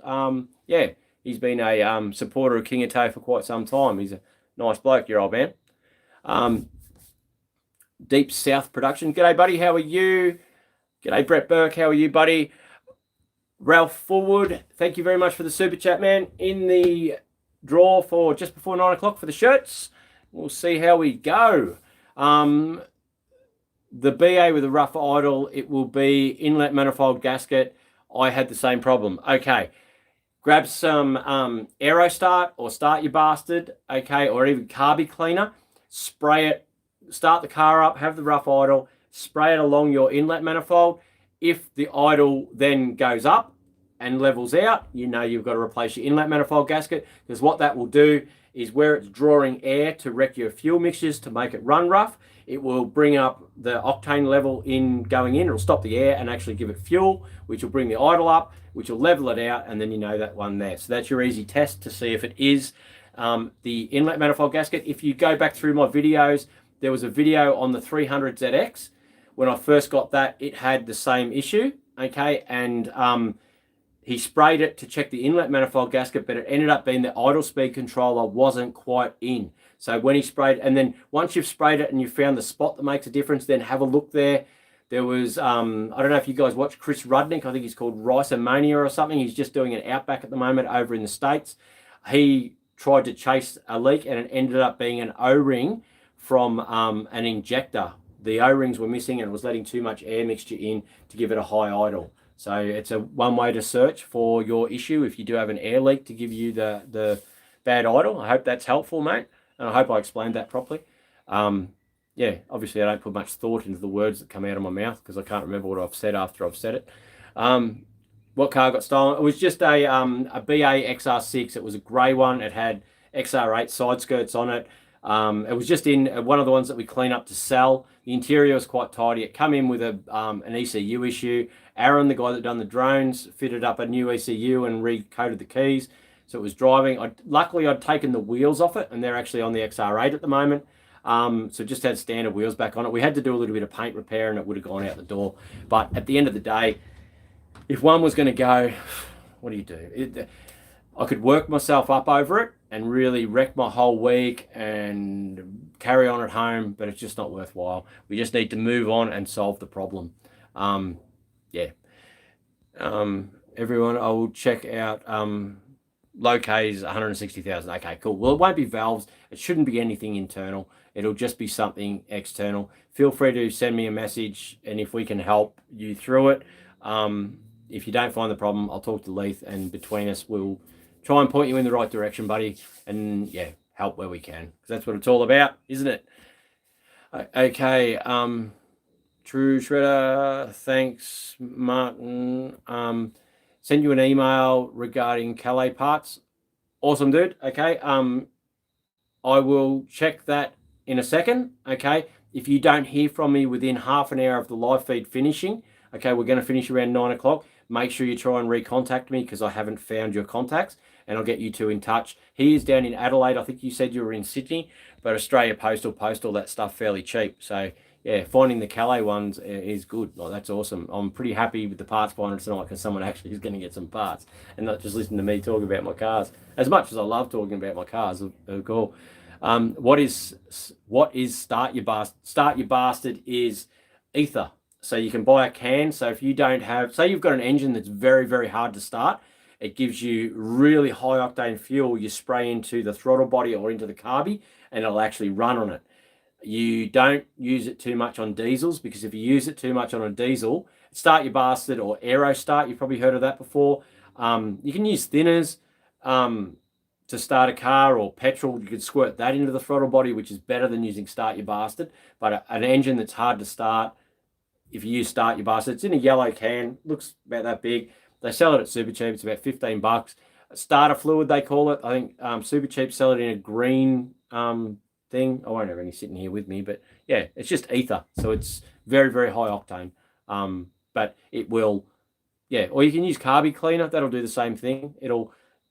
Speaker 1: Yeah. He's been a supporter of Kingatow for quite some time. He's a nice bloke, your old man. Deep South Production. G'day, buddy. How are you? G'day, Brett Burke. How are you, buddy? Ralph Forward. Thank you very much for the super chat, man. In the draw for just before 9 o'clock for the shirts. We'll see how we go. The BA with a rough idle, it will be inlet manifold gasket. I had the same problem. Okay. Grab some Aerostart or Start Your Bastard, okay, or even Carby Cleaner. Spray it, start the car up, have the rough idle, spray it along your inlet manifold. If the idle then goes up and levels out, you know you've got to replace your inlet manifold gasket, because what that will do is where it's drawing air to wreck your fuel mixtures to make it run rough, it will bring up the octane level in going in. It'll stop the air and actually give it fuel, which will bring the idle up, which will level it out, and then you know that one there. So that's your easy test to see if it is the inlet manifold gasket. If you go back through my videos, there was a video on the 300ZX. When I first got that, it had the same issue, okay? And he sprayed it to check the inlet manifold gasket, but it ended up being the idle speed controller wasn't quite in. So when he sprayed, and then once you've sprayed it and you've found the spot that makes a difference, then have a look there. There was, I don't know if you guys watch Chris Rudnick. I think he's called Rice-A-Mania or something. He's just doing an Outback at the moment over in the States. He tried to chase a leak, and it ended up being an O-ring from an injector. The O-rings were missing, and it was letting too much air mixture in to give it a high idle. So it's a one way to search for your issue if you do have an air leak to give you the bad idle. I hope that's helpful, mate. And I hope I explained that properly. Yeah, obviously I don't put much thought into the words that come out of my mouth because I can't remember what I've said after I've said it. What car got stolen? It was just a BA XR6. It was a grey one. It had XR8 side skirts on it. It was just in one of the ones that we clean up to sell. The interior was quite tidy. It come in with an ECU issue. Aaron, the guy that done the drones, fitted up a new ECU and recoated the keys. So it was driving. Luckily, I'd taken the wheels off it, and they're actually on the XR8 at the moment. So just had standard wheels back on it. We had to do a little bit of paint repair, and it would have gone out the door. But at the end of the day, if one was going to go, what do you do? I could work myself up over it and really wreck my whole week and carry on at home, but it's just not worthwhile. We just need to move on and solve the problem. Yeah. Everyone, I will check out low K's 160,000. Okay, cool. Well, it won't be valves. It shouldn't be anything internal. It'll just be something external. Feel free to send me a message, and if we can help you through it. If you don't find the problem, I'll talk to Leith, and between us, we'll try and point you in the right direction, buddy. And yeah, help where we can, because that's what it's all about, isn't it? Okay. True Shredder, thanks, Martin. Send you an email regarding Calais parts. Awesome, dude. Okay. I will check that in a second. Okay. If you don't hear from me within half an hour of the live feed finishing, okay, we're going to finish around 9 o'clock. Make sure you try and recontact me because I haven't found your contacts, and I'll get you two in touch. He is down in Adelaide. I think you said you were in Sydney, but Australia Post all that stuff fairly cheap. So yeah, finding the Calais ones is good. Like, that's awesome. I'm pretty happy with the parts finder tonight because someone actually is going to get some parts and not just listen to me talking about my cars. As much as I love talking about my cars, they're cool. What is Start Your Bastard? Start Your Bastard is ether. So you can buy a can. So if you don't have, say you've got an engine that's very, very hard to start, It gives you really high octane fuel. You spray into the throttle body or into the carby, and it'll actually run on it. You don't use it too much on diesels, because if you use it too much on a diesel, Start Your Bastard or Aero Start, you've probably heard of that before. You can use thinners to start a car, or petrol. You could squirt that into the throttle body, which is better than using Start Your Bastard. But an engine that's hard to start, if you use Start Your Bastard, it's in a yellow can, looks about that big. They sell it at Super Cheap. It's about $15. Starter fluid, they call it. I think Super Cheap sell it in a green thing. I won't have any sitting here with me, but yeah, it's just ether. So it's very, very high octane. But it will, yeah, or you can use carby cleaner. That'll do the same thing.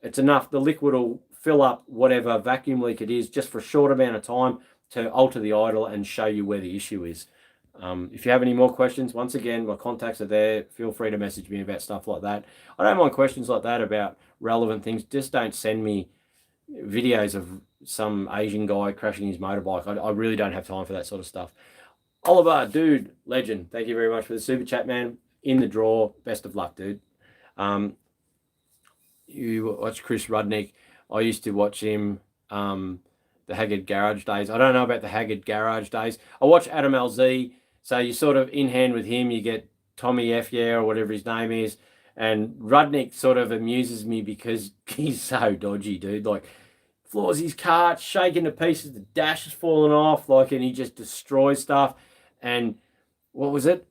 Speaker 1: It's enough. The liquid will fill up whatever vacuum leak it is just for a short amount of time to alter the idle and show you where the issue is. If you have any more questions, once again, my contacts are there. Feel free to message me about stuff like that. I don't mind questions like that about relevant things. Just don't send me videos of some Asian guy crashing his motorbike. I really don't have time for that sort of stuff. Oliver, dude, legend. Thank you very much for the super chat, man. In the draw. Best of luck, dude. You watch Chris Rudnick. I used to watch him, the Haggard Garage days. I don't know about the Haggard Garage days. I watch Adam LZ. So you sort of in hand with him, you get Tommy F. or whatever his name is. And Rudnick sort of amuses me because he's so dodgy, dude. Like, floors his car, shaking to pieces, the dash is falling off, like, and he just destroys stuff. And what was it?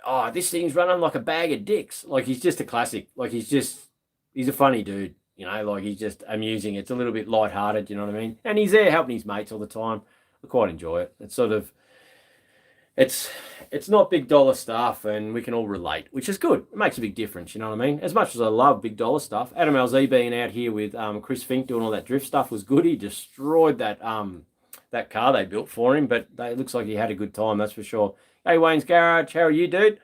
Speaker 1: Oh, this thing's running like a bag of dicks. Like, he's just a classic. Like, he's a funny dude, you know, like, he's just amusing. It's a little bit lighthearted, you know what I mean? And he's there helping his mates all the time. I quite enjoy it. It's sort of, it's not big dollar stuff, and we can all relate, which is good. It makes a big difference, you know what I mean? As much as I love big dollar stuff, Adam LZ being out here with Chris Fink doing all that drift stuff was good. He destroyed that that car they built for him, but it looks like he had a good time, that's for sure. Hey, Wayne's Garage, how are you, dude?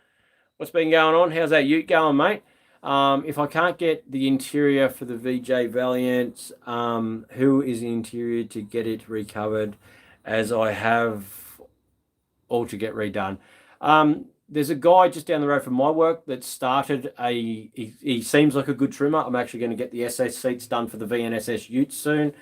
Speaker 1: What's been going on? How's that ute going, mate? If I can't get the interior for the VJ Valiant, who is the interior to get it recovered, as I have all to get redone? There's a guy just down the road from my work that started he seems like a good trimmer. I'm actually going to get the SS seats done for the VNSS ute soon.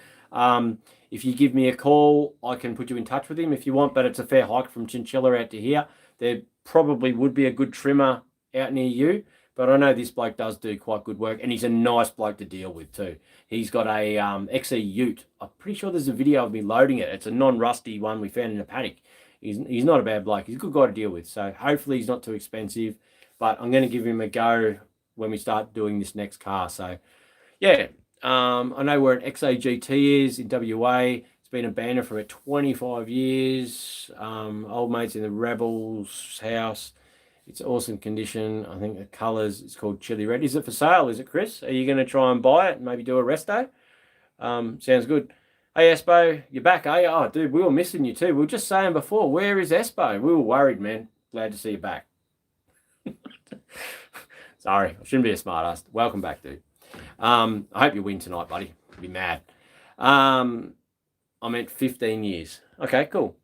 Speaker 1: If you give me a call, I can put you in touch with him if you want, but it's a fair hike from Chinchilla out to here. There probably would be a good trimmer out near you, but I know this bloke does do quite good work, and he's a nice bloke to deal with too. He's got a XE ute. I'm pretty sure there's a video of me loading it. It's a non-rusty one we found in a paddock. He's not a bad bloke. He's a good guy to deal with. So hopefully he's not too expensive, but I'm going to give him a go when we start doing this next car. So yeah, I know where an XAGT is in WA. It's been a banner for about 25 years. Old mates in the Rebels house. It's awesome condition. I think the colours, it's called Chili Red. Is it for sale? Is it, Chris? Are you going to try and buy it and maybe do a resto? Sounds good. Hey, Espo, you're back, eh? Oh, dude, we were missing you too. We were just saying before, where is Espo? We were worried, man. Glad to see you back. Sorry, I shouldn't be a smart ass. Welcome back, dude. I hope you win tonight, buddy. You'll be mad. I meant 15 years. Okay, cool.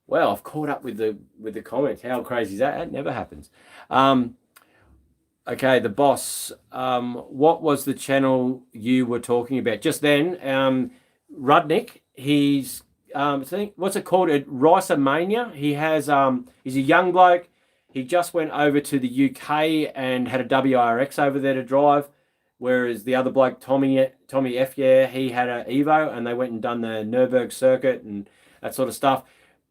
Speaker 1: Well, I've caught up with the comments. How crazy is that? That never happens. Okay, the boss. What was the channel you were talking about just then? Rudnick. He's I think, what's it called? Ricemania. He has he's a young bloke. He just went over to the UK and had a WRX over there to drive, whereas the other bloke, Tommy F. he had an Evo, and they went and done the Nürburgring circuit and that sort of stuff.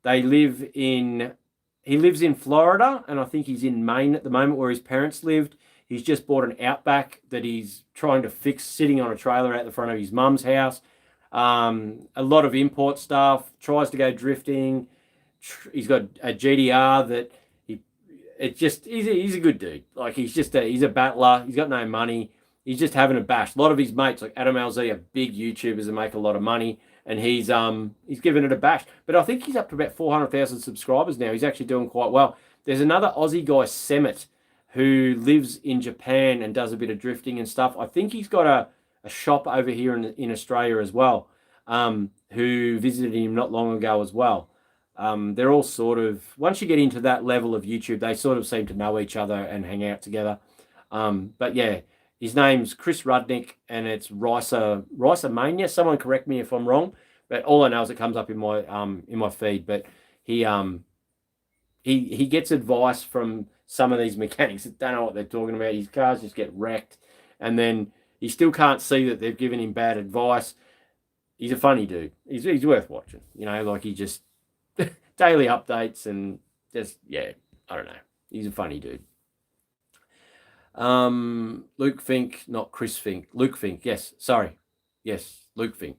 Speaker 1: He lives in Florida, and I think he's in Maine at the moment where his parents lived. He's just bought an Outback that he's trying to fix, sitting on a trailer out the front of his mum's house. A lot of import stuff, tries to go drifting. He's got a GDR that he's a good dude. Like, he's a battler. He's got no money. He's just having a bash. A lot of his mates, like Adam LZ, are big YouTubers and make a lot of money, and he's given it a bash. But I think he's up to about 400,000 subscribers now. He's actually doing quite well. There's another Aussie guy, Semet, who lives in Japan and does a bit of drifting and stuff. I think he's got a shop over here in Australia as well, who visited him not long ago as well. They're all sort of, once you get into that level of YouTube, they sort of seem to know each other and hang out together. But yeah, his name's Chris Rudnick, and it's Mania. Someone correct me if I'm wrong, but all I know is it comes up in my feed. But he gets advice from some of these mechanics that don't know what they're talking about. His cars just get wrecked, and then he still can't see that they've given him bad advice. He's a funny dude. He's worth watching. You know, like he just daily updates and just, yeah, I don't know. He's a funny dude. Luke Fink, not Chris Fink. Luke Fink, yes. Sorry. Yes, Luke Fink.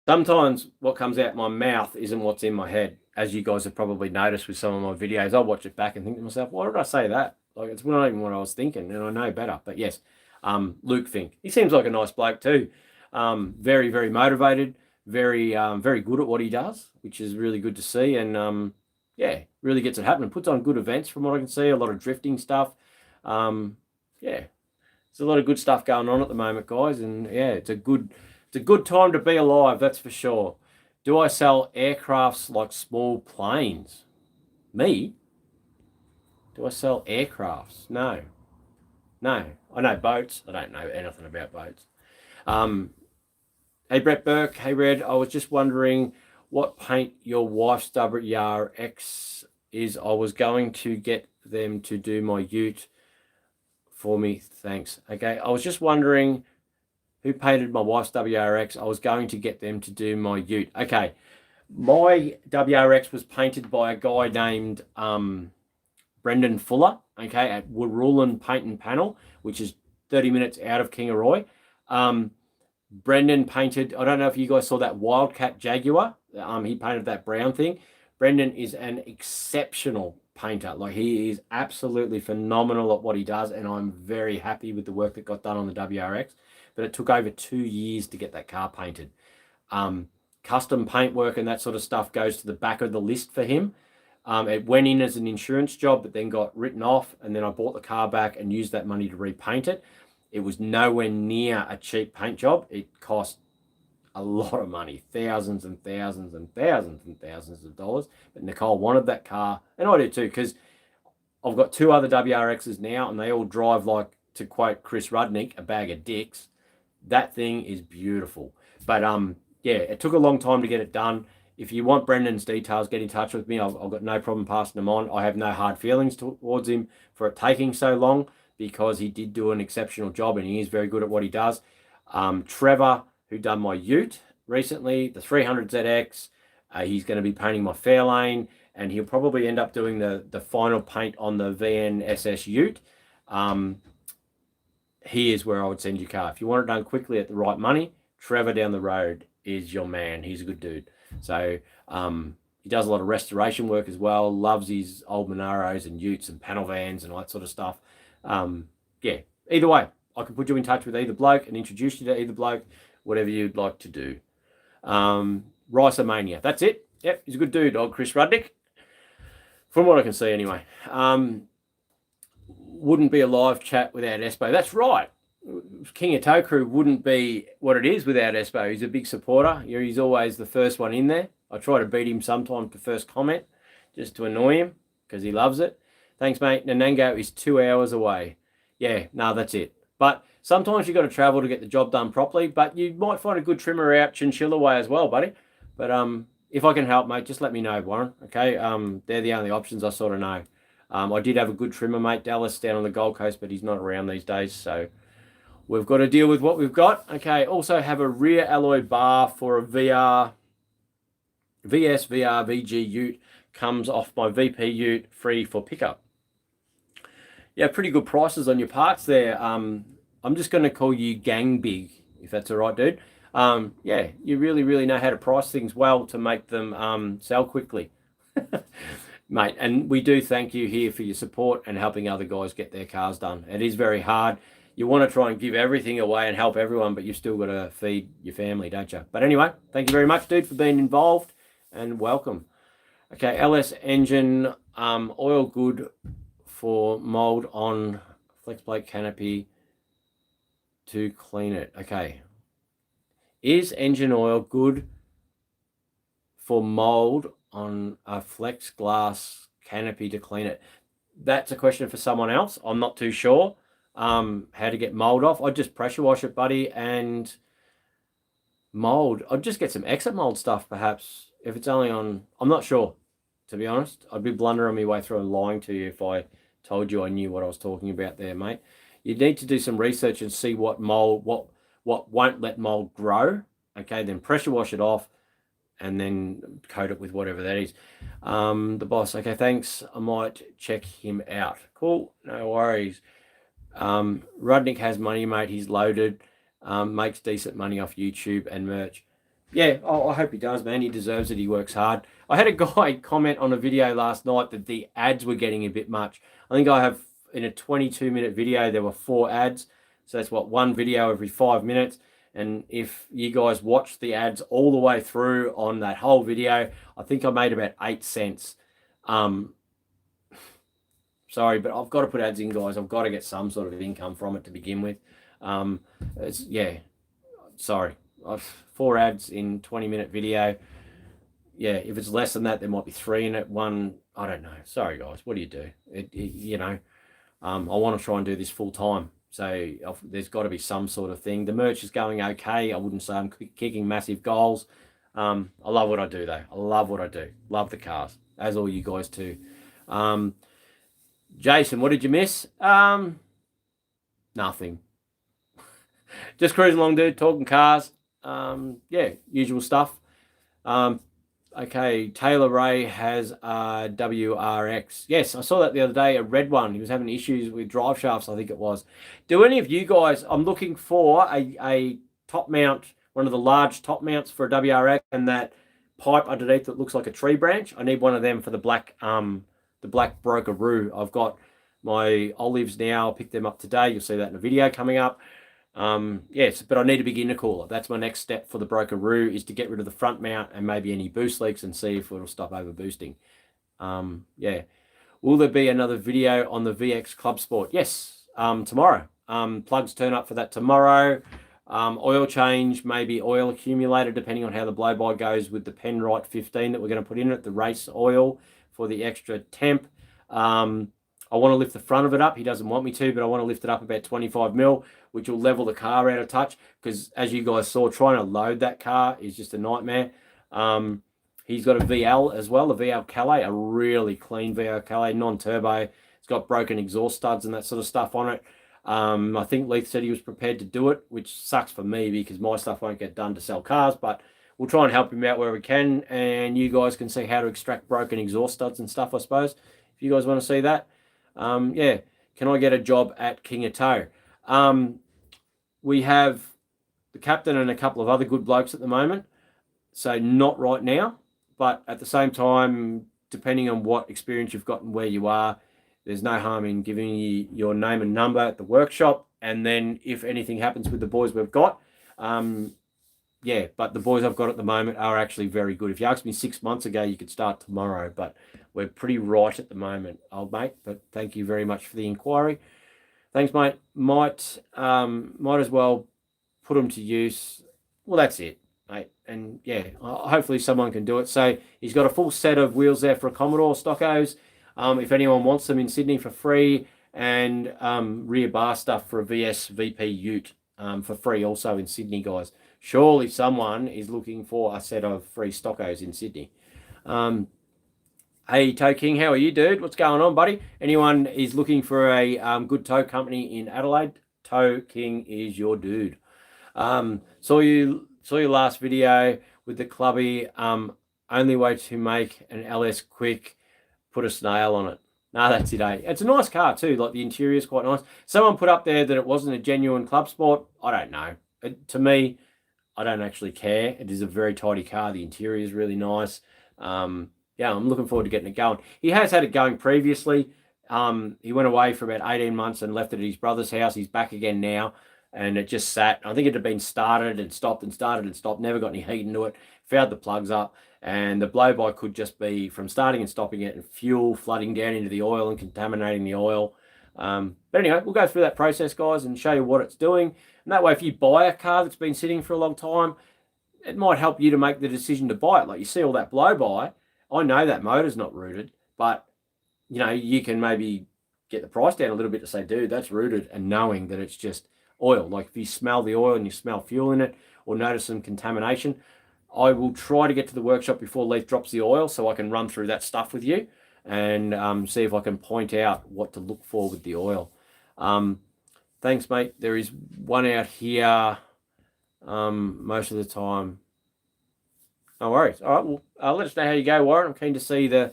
Speaker 1: Sometimes what comes out my mouth isn't what's in my head, as you guys have probably noticed with some of my videos. I'll watch it back and think to myself, why did I say that? Like, it's not even what I was thinking, and I know better. But yes, Luke Fink. He seems like a nice bloke too. Very, very motivated, very good at what he does, which is really good to see. And yeah, really gets it happening. Puts on good events from what I can see, a lot of drifting stuff. Yeah, there's a lot of good stuff going on at the moment, guys. And yeah, it's a good time to be alive, that's for sure. Do I sell aircrafts like small planes? Me? Do I sell aircrafts? No. I know boats. I don't know anything about boats. Hey, Brett Burke. Hey, Red. I was just wondering what paint your wife's WRX is. I was going to get them to do my ute for me. Thanks. Okay. I was just wondering who painted my wife's WRX. I was going to get them to do my ute. Okay. My WRX was painted by a guy named Brendan Fuller, okay, at Woorulan Paint and Panel, which is 30 minutes out of Kingaroy. Brendan painted, I don't know if you guys saw that Wildcat Jaguar. He painted that brown thing. Brendan is an exceptional painter. Like, he is absolutely phenomenal at what he does, and I'm very happy with the work that got done on the WRX. But it took over 2 years to get that car painted. Custom paint work and that sort of stuff goes to the back of the list for him. It went in as an insurance job, but then got written off, and then I bought the car back and used that money to repaint it. It was nowhere near a cheap paint job. It cost a lot of money, thousands and thousands and thousands and thousands of dollars. But Nicole wanted that car, and I do too, because I've got 2 other WRXs now, and they all drive like, to quote Chris Rudnick, a bag of dicks. That thing is beautiful. But yeah, it took a long time to get it done. If you want Brendan's details, get in touch with me. I've got no problem passing them on. I have no hard feelings towards him for it taking so long, because he did do an exceptional job and he is very good at what he does. Trevor, who done my ute recently, the 300ZX, he's going to be painting my Fairlane, and he'll probably end up doing the final paint on the VNSS ute. He is where I would send your car. If you want it done quickly at the right money, Trevor down the road is your man. He's a good dude. So he does a lot of restoration work as well, loves his old Monaros and utes and panel vans and all that sort of stuff. Yeah, either way, I can put you in touch with either bloke and introduce you to either bloke, whatever you'd like to do. Ricemania, that's it. Yep, he's a good dude, old Chris Rudnick, from what I can see anyway. Wouldn't be a live chat without Espo. That's right. Kingatow Crew wouldn't be what it is without Espo. He's a big supporter. He's always the first one in there. I try to beat him sometimes to first comment just to annoy him because he loves it. Thanks, mate. Nanango is 2 hours away. Yeah, no, that's it. But sometimes you've got to travel to get the job done properly, but you might find a good trimmer out Chinchilla way as well, buddy. But if I can help, mate, just let me know, Warren, okay? They're the only options I sort of know. I did have a good trimmer, mate, Dallas, down on the Gold Coast, but he's not around these days, so we've got to deal with what we've got. Okay, also have a rear alloy bar for a VS, VR, VG ute. Comes off my VP ute, free for pickup. Yeah, pretty good prices on your parts there. I'm just going to call you Gang Big, if that's all right, dude. Yeah, you really, really know how to price things well to make them sell quickly. Mate, and we do thank you here for your support and helping other guys get their cars done. It is very hard. You want to try and give everything away and help everyone, but you've still got to feed your family, don't you? But anyway, thank you very much, dude, for being involved, and welcome. Okay, LS engine, oil good for mold on flex plate canopy to clean it. Okay. Is engine oil good for mold on a flex glass canopy to clean it? That's a question for someone else. I'm not too sure. how to get mold off. I'd just pressure wash it, buddy, and mold. I'd just get some exit mold stuff, perhaps, if it's only on. I'm not sure, to be honest. I'd be blundering my way through and lying to you if I told you I knew what I was talking about there, mate. You need to do some research and see what mold, what won't let mold grow. Okay, then pressure wash it off, and then coat it with whatever that is. The boss. Okay, thanks. I might check him out. Cool, no worries. Rudnick has money, mate. He's loaded. Makes decent money off YouTube and merch. Yeah, I hope he does, man. He deserves it. He works hard. I had a guy comment on a video last night that the ads were getting a bit much. I think I have, in a 22-minute video, there were 4 ads. So that's what, 1 video every 5 minutes. And if you guys watch the ads all the way through on that whole video, I think I made about 8 cents. Sorry, but I've got to put ads in, guys. I've got to get some sort of income from it to begin with. Sorry. 4 ads in 20-minute video. Yeah, if it's less than that, there might be 3 in it. 1, I don't know. Sorry, guys. What do you do? I want to try and do this full time. So there's got to be some sort of thing. The merch is going okay. I wouldn't say I'm kicking massive goals. I love what I do, though. I love what I do. Love the cars, as all you guys too. Jason, what did you miss? Nothing. Just cruising along, dude. Talking cars. Yeah, usual stuff. Okay, Taylor Ray has a WRX. Yes, I saw that the other day, a red one. He was having issues with drive shafts, I think it was. Do any of you guys, I'm looking for a top mount, one of the large top mounts for a WRX, and that pipe underneath that looks like a tree branch. I need one of them for the black Brokeroo. I've got my olives now. I'll pick them up today. You'll see that in a video coming up. Yes, but I need a big intercooler. That's my next step for the Brokeroo, is to get rid of the front mount and maybe any boost leaks and see if it'll stop over boosting. Yeah. Will there be another video on the VX Club Sport? Yes, tomorrow. Plugs turn up for that tomorrow. Oil change, maybe oil accumulator, depending on how the blow-by goes with the Penrite 15 that we're going to put in it, the race oil for the extra temp. I want to lift the front of it up. He doesn't want me to, but I want to lift it up about 25 mil, which will level the car out of touch, because as you guys saw, trying to load that car is just a nightmare. He's got a VL as well, a VL Calais, a really clean VL Calais, non-turbo. It's got broken exhaust studs and that sort of stuff on it. I think Leith said he was prepared to do it, which sucks for me because my stuff won't get done to sell cars, but we'll try and help him out where we can, and you guys can see how to extract broken exhaust studs and stuff, I suppose, if you guys want to see that. Yeah, can I get a job at Kingatow? We have the captain and a couple of other good blokes at the moment, so not right now, but at the same time, depending on what experience you've got and where you are, there's no harm in giving you your name and number at the workshop, and then if anything happens with the boys we've got, yeah, but the boys I've got at the moment are actually very good. If you asked me 6 months ago, you could start tomorrow, but we're pretty right at the moment, old mate. But thank you very much for the inquiry. Thanks, mate. Might as well put them to use. Well, that's it, mate. And yeah, hopefully someone can do it. So he's got a full set of wheels there for a Commodore Stockos. If anyone wants them in Sydney for free, and rear bar stuff for a VS VP Ute for free also in Sydney, guys. Surely someone is looking for a set of free Stockos in Sydney. Hey, Tow King, how are you, dude? What's going on, buddy? Anyone is looking for a good tow company in Adelaide? Tow King is your dude. Saw your last video with the clubby. Only way to make an LS quick, put a snail on it. No, that's it, eh? It's a nice car too. Like, the interior is quite nice. Someone put up there that it wasn't a genuine Club Sport. I don't know. To me, I don't actually care. It is a very tidy car. The interior is really nice. Yeah, I'm looking forward to getting it going. He has had it going previously. He went away for about 18 months and left it at his brother's house. He's back again now, and it just sat. I think it had been started and stopped and started and stopped. Never got any heat into it. Fouled the plugs up, and the blow-by could just be from starting and stopping it and fuel flooding down into the oil and contaminating the oil. But anyway, we'll go through that process, guys, and show you what it's doing. And that way, if you buy a car that's been sitting for a long time, it might help you to make the decision to buy it. Like, you see all that blow-by. I know that motor's not rooted, but, you know, you can maybe get the price down a little bit to say, dude, that's rooted, and knowing that it's just oil. Like if you smell the oil and you smell fuel in it or notice some contamination, I will try to get to the workshop before Leith drops the oil so I can run through that stuff with you and see if I can point out what to look for with the oil. Thanks, mate. There is one out here most of the time. No worries. All right, well, let us know how you go, Warren. I'm keen to see the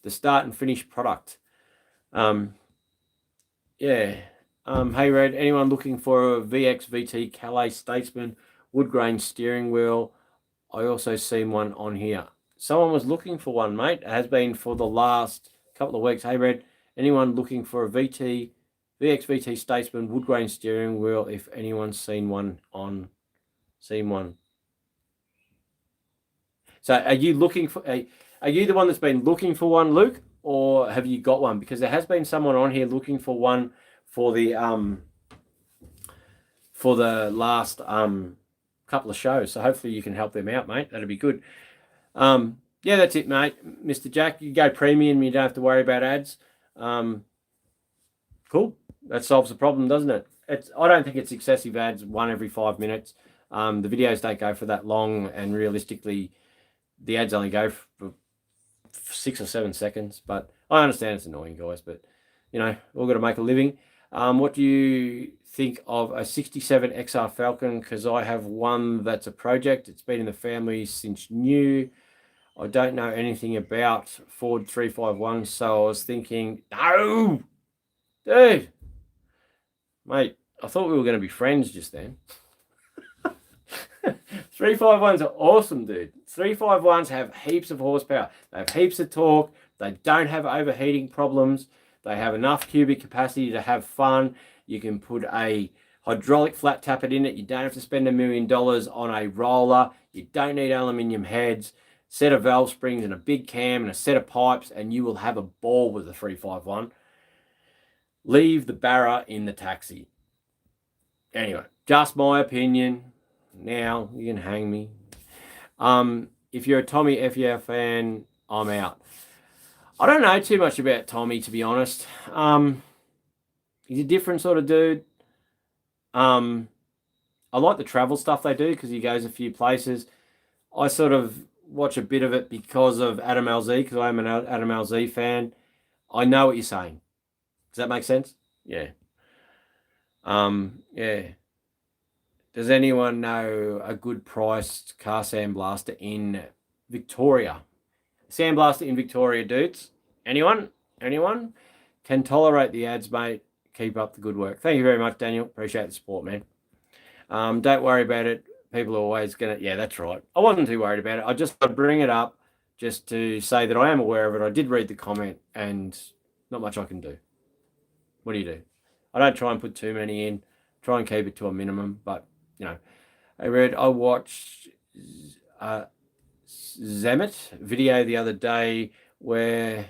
Speaker 1: start and finish product. Yeah. Hey, Red, anyone looking for a VX VT Calais Statesman wood grain steering wheel? I also seen one on here. Someone was looking for one, mate. It has been for the last couple of weeks. Hey, Red, anyone looking for a VX VT Statesman wood grain steering wheel? If anyone's seen one. So are you looking for are you the one that's been looking for one, Luke, or have you got one? Because there has been someone on here looking for one for the last couple of shows. So hopefully you can help them out, mate. That'd be good. Yeah, that's it, mate. Mr. Jack, you go premium, you don't have to worry about ads. Cool. That solves the problem, doesn't it? I don't think it's excessive ads, one every 5 minutes. The videos don't go for that long, and realistically, the ads only go for 6 or 7 seconds. But I understand it's annoying, guys. But you know, we've got to make a living. What do you think of a 67 XR Falcon? Because I have one that's a project. It's been in the family since new. I don't know anything about Ford 351, so I was thinking, no, dude, mate, I thought we were going to be friends just then. 351s are awesome, dude. 351s have heaps of horsepower. They have heaps of torque. They don't have overheating problems. They have enough cubic capacity to have fun. You can put a hydraulic flat tappet in it. You don't have to spend $1 million on a roller. You don't need aluminium heads, set of valve springs and a big cam and a set of pipes, and you will have a ball with the 351. Leave the Barra in the taxi. Anyway, just my opinion. Now you can hang me. If you're a Tommy FER fan, I'm out. I don't know too much about Tommy, to be honest. He's a different sort of dude. I like the travel stuff they do because he goes a few places. I sort of watch a bit of it because of Adam LZ, because I'm an Adam LZ fan. I know what you're saying. Does that make sense? Yeah. Yeah. Does anyone know a good priced car sandblaster in Victoria? Sandblaster in Victoria, dudes. Anyone? Anyone? Can tolerate the ads, mate. Keep up the good work. Thank you very much, Daniel. Appreciate the support, man. Don't worry about it. People are always going to... Yeah, that's right. I wasn't too worried about it. I'd bring it up just to say that I am aware of it. I did read the comment and not much I can do. What do you do? I don't try and put too many in. Try and keep it to a minimum, but... You know, I watched Zemet video the other day where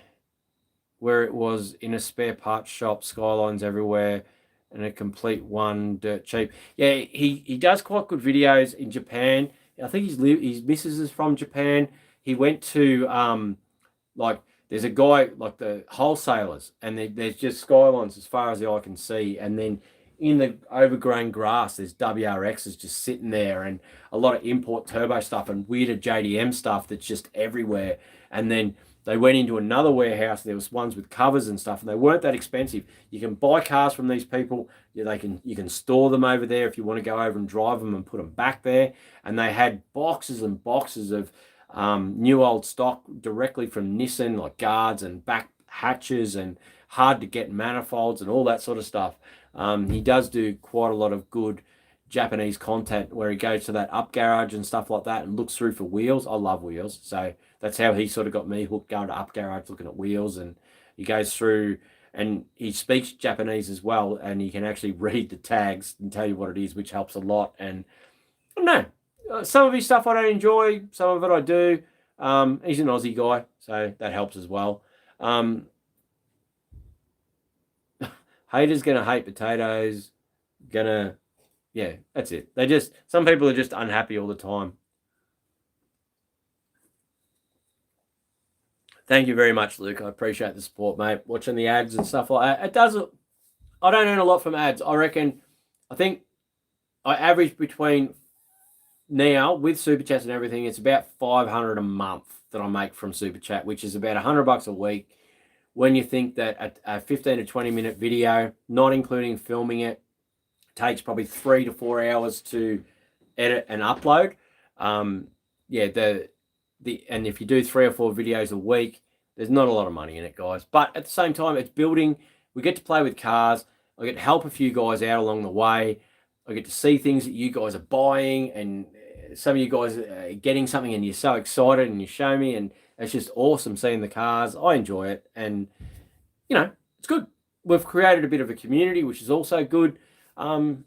Speaker 1: it was in a spare parts shop, skylines everywhere, and a complete one, dirt cheap. Yeah, he does quite good videos in Japan. I think his missus is from Japan. He went to like there's a guy like the wholesalers, and there's just skylines as far as the eye can see, and then in the overgrown grass, there's WRXs just sitting there, and a lot of import turbo stuff and weird JDM stuff that's just everywhere. And then they went into another warehouse. There was ones with covers and stuff, and they weren't that expensive. You can buy cars from these people. You can store them over there if you want to go over and drive them and put them back there. And they had boxes and boxes of new old stock directly from Nissan, like guards and back hatches and hard to get manifolds and all that sort of stuff. He does do quite a lot of good Japanese content where he goes to that up garage and stuff like that and looks through for wheels. I love wheels. So that's how he sort of got me hooked, going to up garage looking at wheels. And he goes through and he speaks Japanese as well, and he can actually read the tags and tell you what it is, which helps a lot. And I don't know, some of his stuff I don't enjoy, some of it I do. He's an Aussie guy, so that helps as well. Haters gonna hate potatoes, yeah, that's it. Some people are just unhappy all the time. Thank you very much, Luke. I appreciate the support, mate. Watching the ads and stuff like that. It doesn't. I don't earn a lot from ads. I think I average between now with super chats and everything. It's about 500 a month that I make from super chat, which is about $100 a week. When you think that a 15 to 20-minute video, not including filming it, takes probably 3 to 4 hours to edit and upload. Yeah, and if you do 3 or 4 videos a week, there's not a lot of money in it, guys. But at the same time, it's building. We get to play with cars. I get to help a few guys out along the way. I get to see things that you guys are buying, and some of you guys are getting something, and you're so excited, and you show me, and it's just awesome seeing the cars. I enjoy it, and it's good. We've created a bit of a community, which is also good. We'll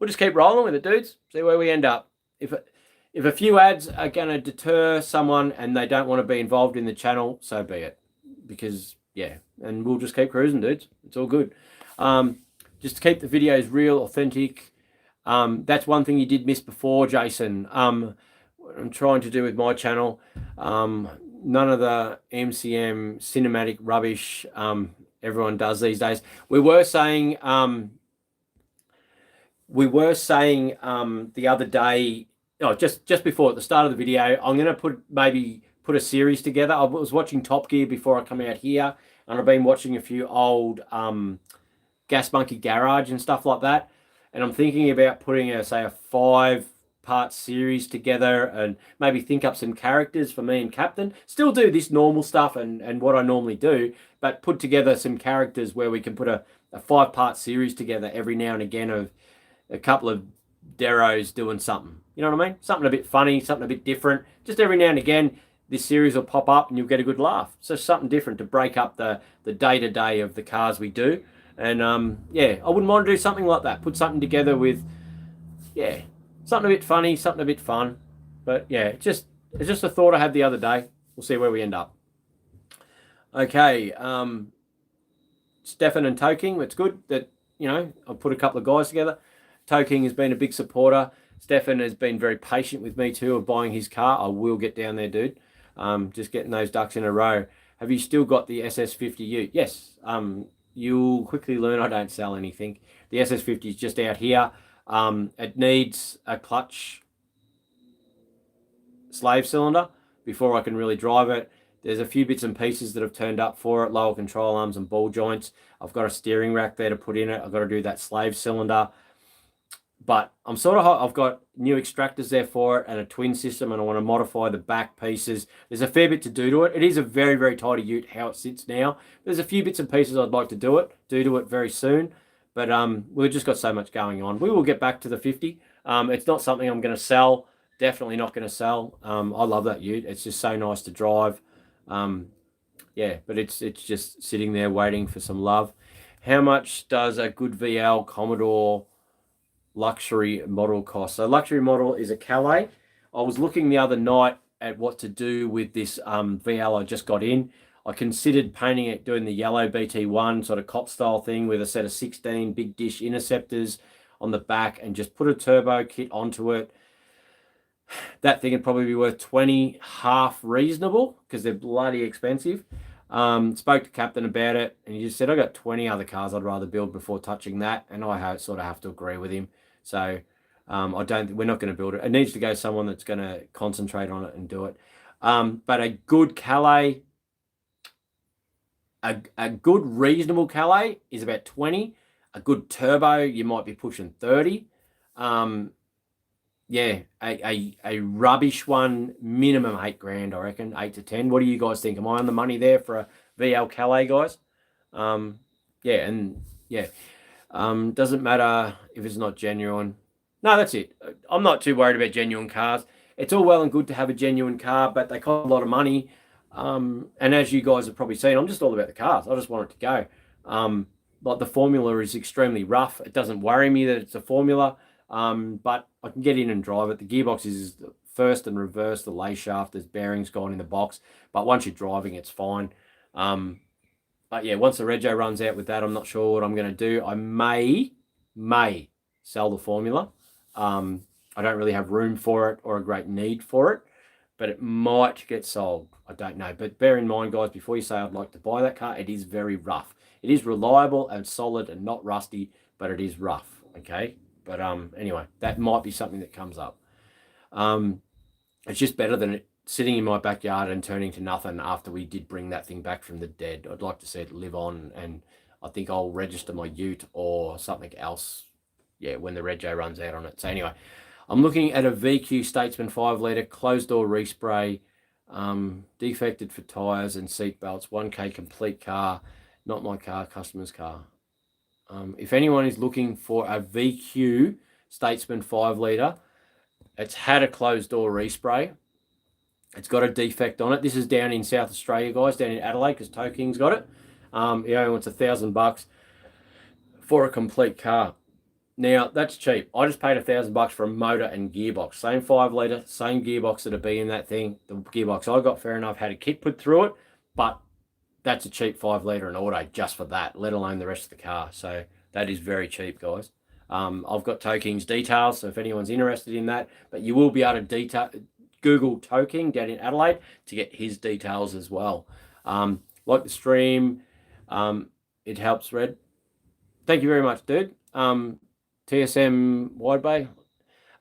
Speaker 1: just keep rolling with it, dudes. See where we end up. If a few ads are going to deter someone and they don't want to be involved in the channel, so be it. Because, yeah, and we'll just keep cruising, dudes. It's all good. Just to keep the videos real, authentic. That's one thing you did miss before, Jason. I'm trying to do with my channel. None of the MCM cinematic rubbish everyone does these days. We were saying the other day, just before at the start of the video, I'm going to put a series together. I was watching Top Gear before I come out here, and I've been watching a few old Gas Monkey Garage and stuff like that. And I'm thinking about putting a 5-part series together, and maybe think up some characters for me and Captain. Still do this normal stuff and what I normally do, but put together some characters where we can put a 5-part series together every now and again of a couple of Deros doing something. You know what I mean? Something a bit funny, something a bit different. Just every now and again, this series will pop up and you'll get a good laugh. So something different to break up the day-to-day of the cars we do. And yeah, I wouldn't mind to do something like that. Put something together with, yeah, something a bit funny, something a bit fun. But yeah, it's just a thought I had the other day. We'll see where we end up. Okay, Stefan and Toking, it's good that, I've put a couple of guys together. Toking has been a big supporter. Stefan has been very patient with me too of buying his car. I will get down there, dude. Just getting those ducks in a row. Have you still got the SS50U? Yes. You'll quickly learn I don't sell anything. The SS50 is just out here. It needs a clutch slave cylinder before I can really drive it. There's a few bits and pieces that have turned up for it, lower control arms and ball joints. I've got a steering rack there to put in it. I've got to do that slave cylinder. But I'm I've got new extractors there for it and a twin system, and I want to modify the back pieces. There's a fair bit to do to it. It is a very, very tidy ute how it sits now. There's a few bits and pieces I'd like to do to it very soon. But we've just got so much going on. We will get back to the 50. It's not something I'm going to sell. Definitely not going to sell. I love that ute. It's just so nice to drive. Yeah, but it's just sitting there waiting for some love. How much does a good VL Commodore luxury model cost? So luxury model is a Calais. I was looking the other night at what to do with this VL I just got in. I considered painting it, doing the yellow BT1 sort of cop style thing with a set of 16 big dish interceptors on the back and just put a turbo kit onto it. That thing would probably be worth 20, half reasonable, because they're bloody expensive. Spoke to Captain about it, and he just said, I got 20 other cars I'd rather build before touching that, and I sort of have to agree with him. So we're not going to build it. It needs to go someone that's going to concentrate on it and do it. But a good Calais, a good reasonable Calais is about 20. A good turbo, you might be pushing 30. Yeah, a rubbish one, minimum 8 grand, I reckon, 8 to 10. What do you guys think? Am I on the money there for a VL Calais, guys? Yeah, and yeah, doesn't matter if it's not genuine. No, that's it. I'm not too worried about genuine cars. It's all well and good to have a genuine car, but they cost a lot of money. And as you guys have probably seen, I'm just all about the cars. I just want it to go. Like the formula is extremely rough. It doesn't worry me that it's a formula. But I can get in and drive it. The gearbox is the first and reverse, the lay shaft, there's bearings gone in the box. But once you're driving, it's fine. But yeah, once the rego runs out with that, I'm not sure what I'm going to do. I may sell the formula. I don't really have room for it or a great need for it. but it might get sold. I don't know. But bear in mind, guys, before you say I'd like to buy that car, it is very rough. It is reliable and solid and not rusty, but it is rough. Okay. But anyway, that might be something that comes up. It's just better than it sitting in my backyard and turning to nothing after we did bring that thing back from the dead. I'd like to see it live on, and I think I'll register my ute or something else. Yeah, when the rego runs out on it. So anyway, I'm looking at a VQ Statesman 5 litre closed door respray, defected for tyres and seat belts, 1K complete car, not my car, customer's car. If anyone is looking for a VQ Statesman 5 litre, it's had a closed door respray. It's got a defect on it. This is down in South Australia, guys, down in Adelaide, because Toking's got it. He only wants $1,000 for a complete car. Now, that's cheap. I just paid $1,000 for a motor and gearbox. Same 5 litre, same gearbox that'll be in that thing. The gearbox I got, fair enough, had a kit put through it, but that's a cheap 5 litre in auto just for that, let alone the rest of the car. So that is very cheap, guys. I've got Toking's details, so if anyone's interested in that, but you will be able to Google Toking down in Adelaide to get his details as well. Like the stream, it helps, Red. Thank you very much, dude. TSM Wide Bay.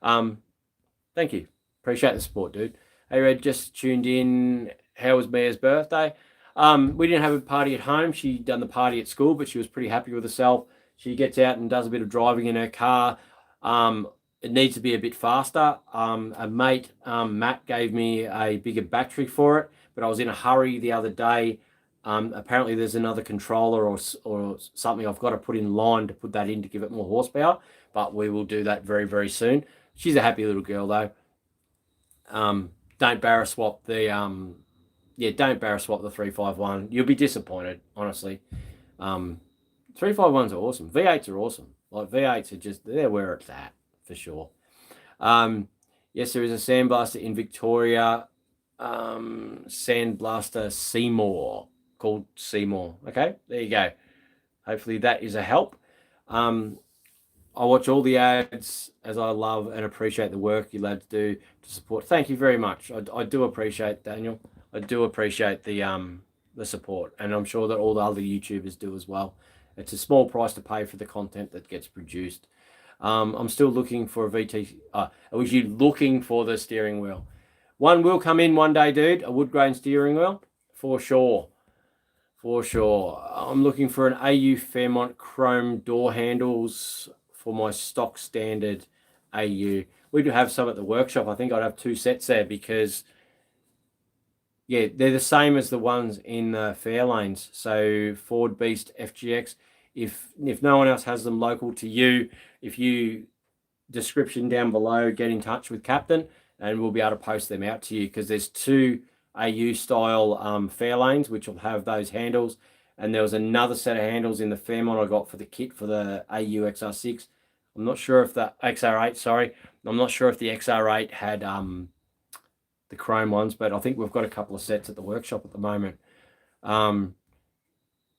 Speaker 1: Thank you. Appreciate the support, dude. Hey, Red, just tuned in. How was Mia's birthday? We didn't have a party at home. She done the party at school, but she was pretty happy with herself. She gets out and does a bit of driving in her car. It needs to be a bit faster. A mate, Matt, gave me a bigger battery for it, but I was in a hurry the other day. Apparently there's another controller or something I've got to put in line to put that in to give it more horsepower, but we will do that very, very soon. She's a happy little girl though. Don't barra swap the don't barra swap the 351. You'll be disappointed, honestly. 351s are awesome. V8s are awesome. Like V8s are just, they're where it's at for sure. Yes, there is a sandblaster in Victoria. Sandblaster Seymour, called Seymour. Okay, there you go. Hopefully that is a help. I watch all the ads as I love and appreciate the work you lads do to support. Thank you very much. I do appreciate, Daniel. I do appreciate the support, and I'm sure that all the other YouTubers do as well. It's a small price to pay for the content that gets produced. I'm still looking for a VT. Was you looking for the steering wheel? One will come in one day, dude. A wood grain steering wheel, for sure. For sure. I'm looking for an AU Fairmont chrome door handles for my stock standard AU. We do have some at the workshop. I think I'd have 2 sets there because, yeah, they're the same as the ones in the Fairlanes. So Ford Beast FGX. If no one else has them local to you, if you description down below, get in touch with Captain and we'll be able to post them out to you, because there's 2 AU style Fairlanes which will have those handles, and there was another set of handles in the Fairmont I got for the kit for the AU XR6. I'm not sure if the XR8, sorry, I'm not sure if the XR8 had the chrome ones, but I think we've got a couple of sets at the workshop at the moment.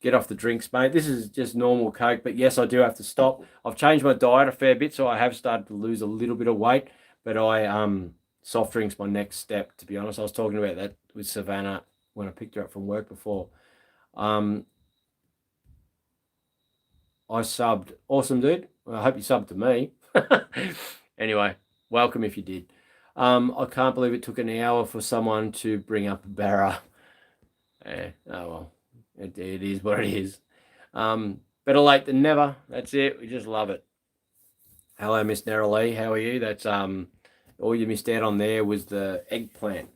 Speaker 1: Get off the drinks, mate. This is just normal Coke, but yes, I do have to stop. I've changed my diet a fair bit, so I have started to lose a little bit of weight, but soft drinks my next step, to be honest. I was talking about that with Savannah when I picked her up from work before. I subbed. Awesome, dude. Well, I hope you subbed to me. Anyway, welcome if you did. I can't believe it took an hour for someone to bring up a barra. Oh well, it is what it is. Better late than never. That's it. We just love it. Hello, Miss Neralee. How are you? That's all you missed out on there was the eggplant.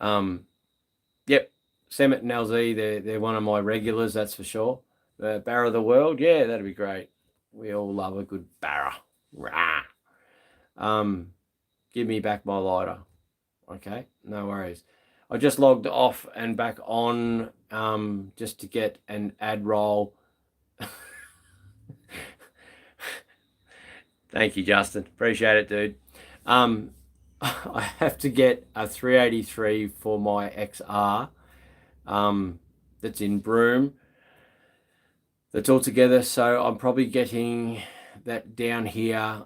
Speaker 1: Yep, Semet and LZ, they're one of my regulars, that's for sure. The Barra of the World, yeah, that'd be great. We all love a good Barra. Rah. Give me back my lighter. Okay, no worries. I just logged off and back on just to get an ad roll. Thank you, Justin. Appreciate it, dude. I have to get a 383 for my XR that's in Broome. That's all together, so I'm probably getting that down here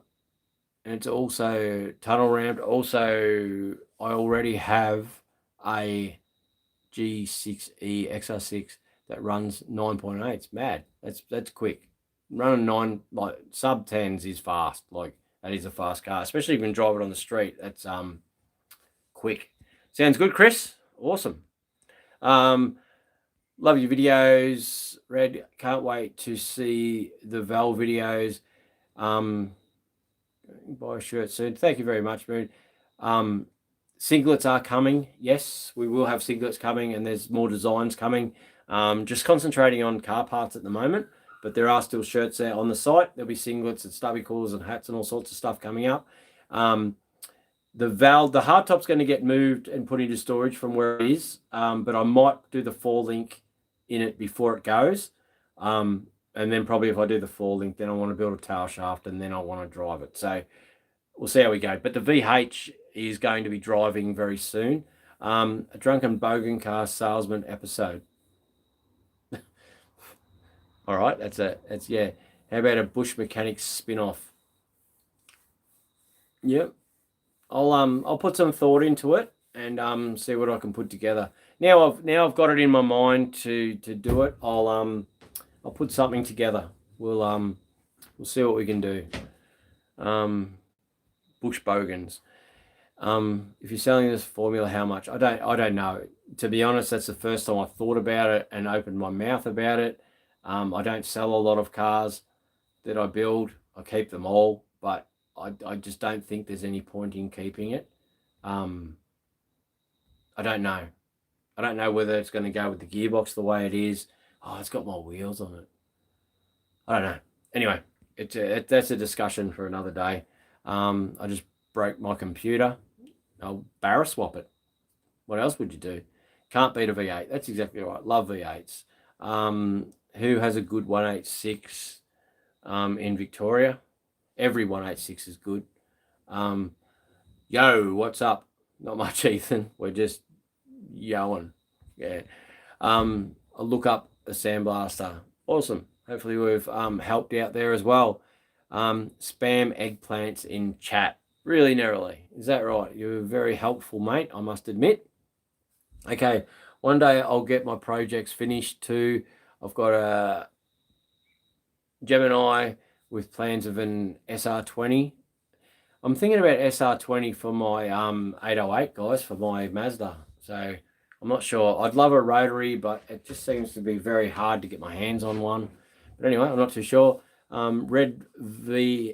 Speaker 1: and it's also tunnel ramped. Also, I already have a G6E XR6 that runs 9.8. It's mad. That's quick. Running 9 like sub 10s is fast. Like that is a fast car, especially if you can drive it on the street. That's quick. Sounds good, Chris. Awesome. Love your videos, Red. Can't wait to see the Val videos. Buy a shirt soon. Thank you very much, Moon. Singlets are coming. Yes, we will have singlets coming, and there's more designs coming. Just concentrating on car parts at the moment, but there are still shirts there on the site. There'll be singlets and stubby coolers and hats and all sorts of stuff coming up. The hardtop's going to get moved and put into storage from where it is, but I might do the 4-link in it before it goes. And then probably if I do the 4-link, then I want to build a tail shaft and then I want to drive it. So we'll see how we go. But the VH is going to be driving very soon. A Drunken Bogan Car Salesman episode. All right, that's yeah. How about a Bush Mechanics spin-off? Yep. I'll put some thought into it and see what I can put together. Now I've got it in my mind to do it. I'll put something together. We'll see what we can do. Bush Bogans. If you're selling this formula, how much? I don't know. To be honest, that's the first time I thought about it and opened my mouth about it. I don't sell a lot of cars that I build. I keep them all, but I just don't think there's any point in keeping it. I don't know. I don't know whether it's going to go with the gearbox the way it is. Oh, it's got more wheels on it. I don't know. Anyway, that's a discussion for another day. I just broke my computer. I'll barra swap it. What else would you do? Can't beat a V8. That's exactly right. Love V8s. Who has a good 186 in Victoria? Every 186 is good. Yo, what's up? Not much, Ethan. We're just yowing. Yeah. I'll look up a sandblaster. Awesome. Hopefully we've helped out there as well. Spam eggplants in chat. Really narrowly. Is that right? You're very helpful, mate, I must admit. Okay. One day I'll get my projects finished too. I've got a Gemini with plans of an SR20. I'm thinking about SR20 for my 808, guys, for my Mazda. So I'm not sure. I'd love a rotary, but it just seems to be very hard to get my hands on one. But anyway, I'm not too sure. Red V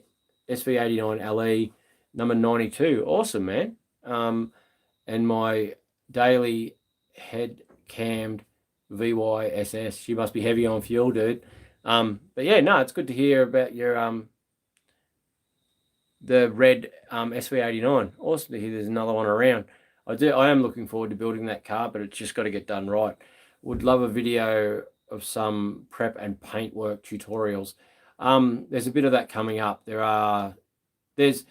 Speaker 1: SV89 LE number 92. Awesome, man. And my daily head cammed VYSS. She must be heavy on fuel, dude. But yeah, no, it's good to hear about your the red SV89. Awesome to hear there's another one around. I am looking forward to building that car, but it's just got to get done right. Would love a video of some prep and paintwork tutorials. There's a bit of that coming up. There's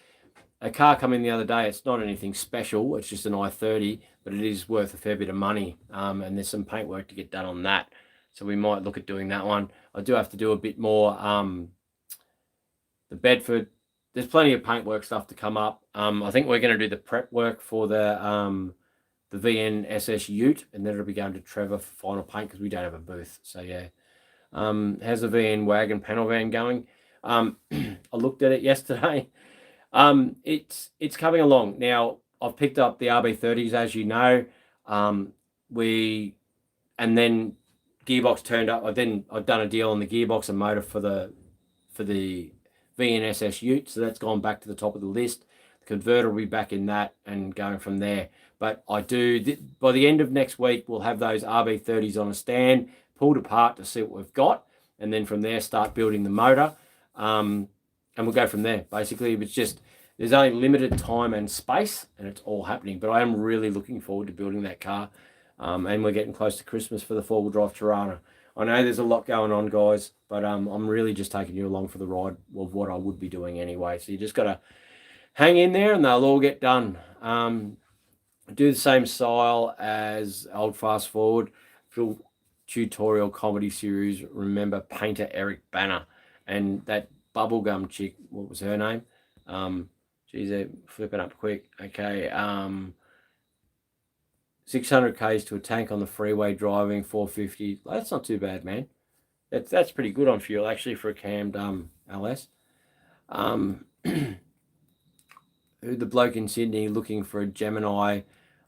Speaker 1: a car coming the other day. It's not anything special. It's just an i30, but it is worth a fair bit of money. And there's some paintwork to get done on that. So we might look at doing that one. I do have to do a bit more. The Bedford, there's plenty of paintwork stuff to come up. I think we're going to do the prep work for the VN SS Ute, and then it'll be going to Trevor for final paint because we don't have a booth. So yeah. How's the VN wagon panel van going? I looked at it yesterday. It's coming along. Now I've picked up the RB30s, as you know. And then gearbox turned up. I've done a deal on the gearbox and motor for the VNSS Ute, so that's gone back to the top of the list. The converter will be back in that and going from there. But I do, by the end of next week, we'll have those RB30s on a stand, pulled apart to see what we've got, and then from there start building the motor. And we'll go from there. Basically, it's just, there's only limited time and space, and it's all happening. But I am really looking forward to building that car. And we're getting close to Christmas for the four-wheel drive Tirana. I know there's a lot going on, guys, but I'm really just taking you along for the ride of what I would be doing anyway. So you just got to hang in there and they'll all get done. Do the same style as Old Fast Forward, full tutorial comedy series. Remember Painter Eric Banner and that bubblegum chick, what was her name? Geez, they're flipping up quick. Okay, 600 k's to a tank on the freeway driving 450. That's not too bad, man. That's pretty good on fuel actually for a cammed LS. The bloke in Sydney looking for a Gemini.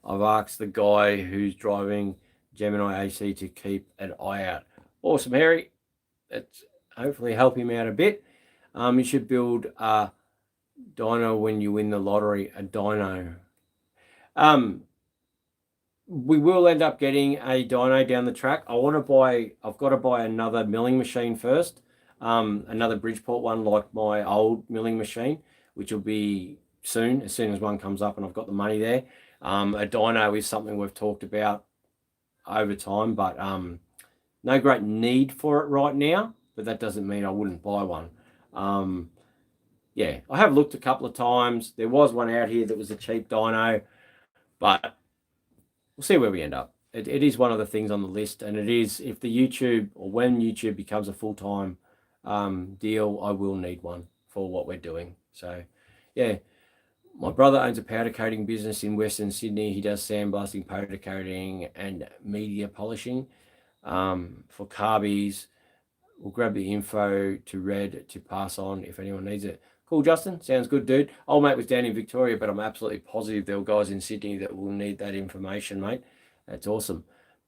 Speaker 1: I've asked the guy who's driving Gemini AC to keep an eye out. Awesome, Harry. That's hopefully help him out a bit. You should build a dyno when you win the lottery. A dyno. We will end up getting a dyno down the track. I've got to buy another milling machine first. Another Bridgeport one like my old milling machine, which will be soon, as soon as one comes up and I've got the money there. A dyno is something we've talked about over time, but no great need for it right now, but that doesn't mean I wouldn't buy one. Yeah, I have looked a couple of times. There was one out here that was a cheap dyno, but we'll see where we end up. It is one of the things on the list, and it is, if the YouTube, or when YouTube becomes a full-time deal, I will need one for what we're doing. So yeah, my brother owns a powder coating business in Western Sydney. He does sandblasting, powder coating, and media polishing for carbies. We'll grab the info to Red to pass on if anyone needs it. Cool, Justin. Sounds good, dude. Old mate was down in Victoria, but I'm absolutely positive there were guys in Sydney that will need that information, mate. That's awesome.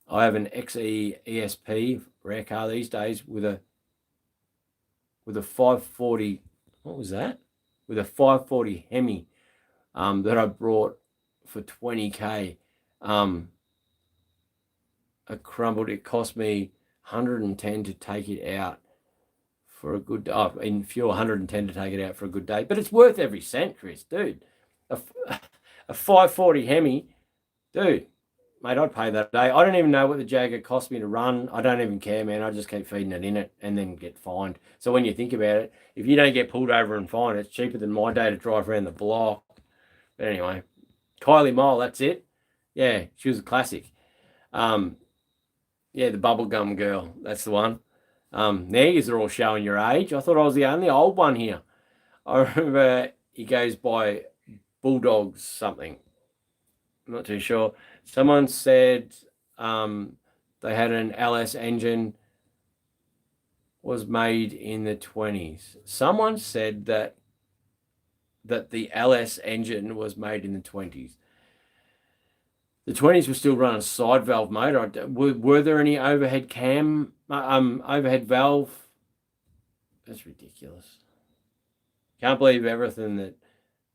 Speaker 1: I have an XE ESP, rare car these days, with a 540. What was that? With a 540 Hemi that I brought for 20k. It crumbled. It cost me 110 to take it out for a good day. Oh, in fuel, 110 to take it out for a good day. But it's worth every cent, Chris, dude. A 540 Hemi, dude, mate, I'd pay that day. I don't even know what the Jaguar cost me to run. I don't even care, man. I just keep feeding it in it and then get fined. So when you think about it, if you don't get pulled over and fined, it's cheaper than my day to drive around the block. But anyway, Kylie Mole, that's it. Yeah, she was a classic. Yeah, the bubblegum girl, that's the one. There you are all showing your age. I thought I was the only old one here. I remember he goes by Bulldogs something. I'm not too sure. Someone said they had an LS engine was made in the 20s. Someone said that the LS engine was made in the 20s. The 20s were still running side valve motor. Were there any overhead cam, overhead valve? That's ridiculous. Can't believe everything that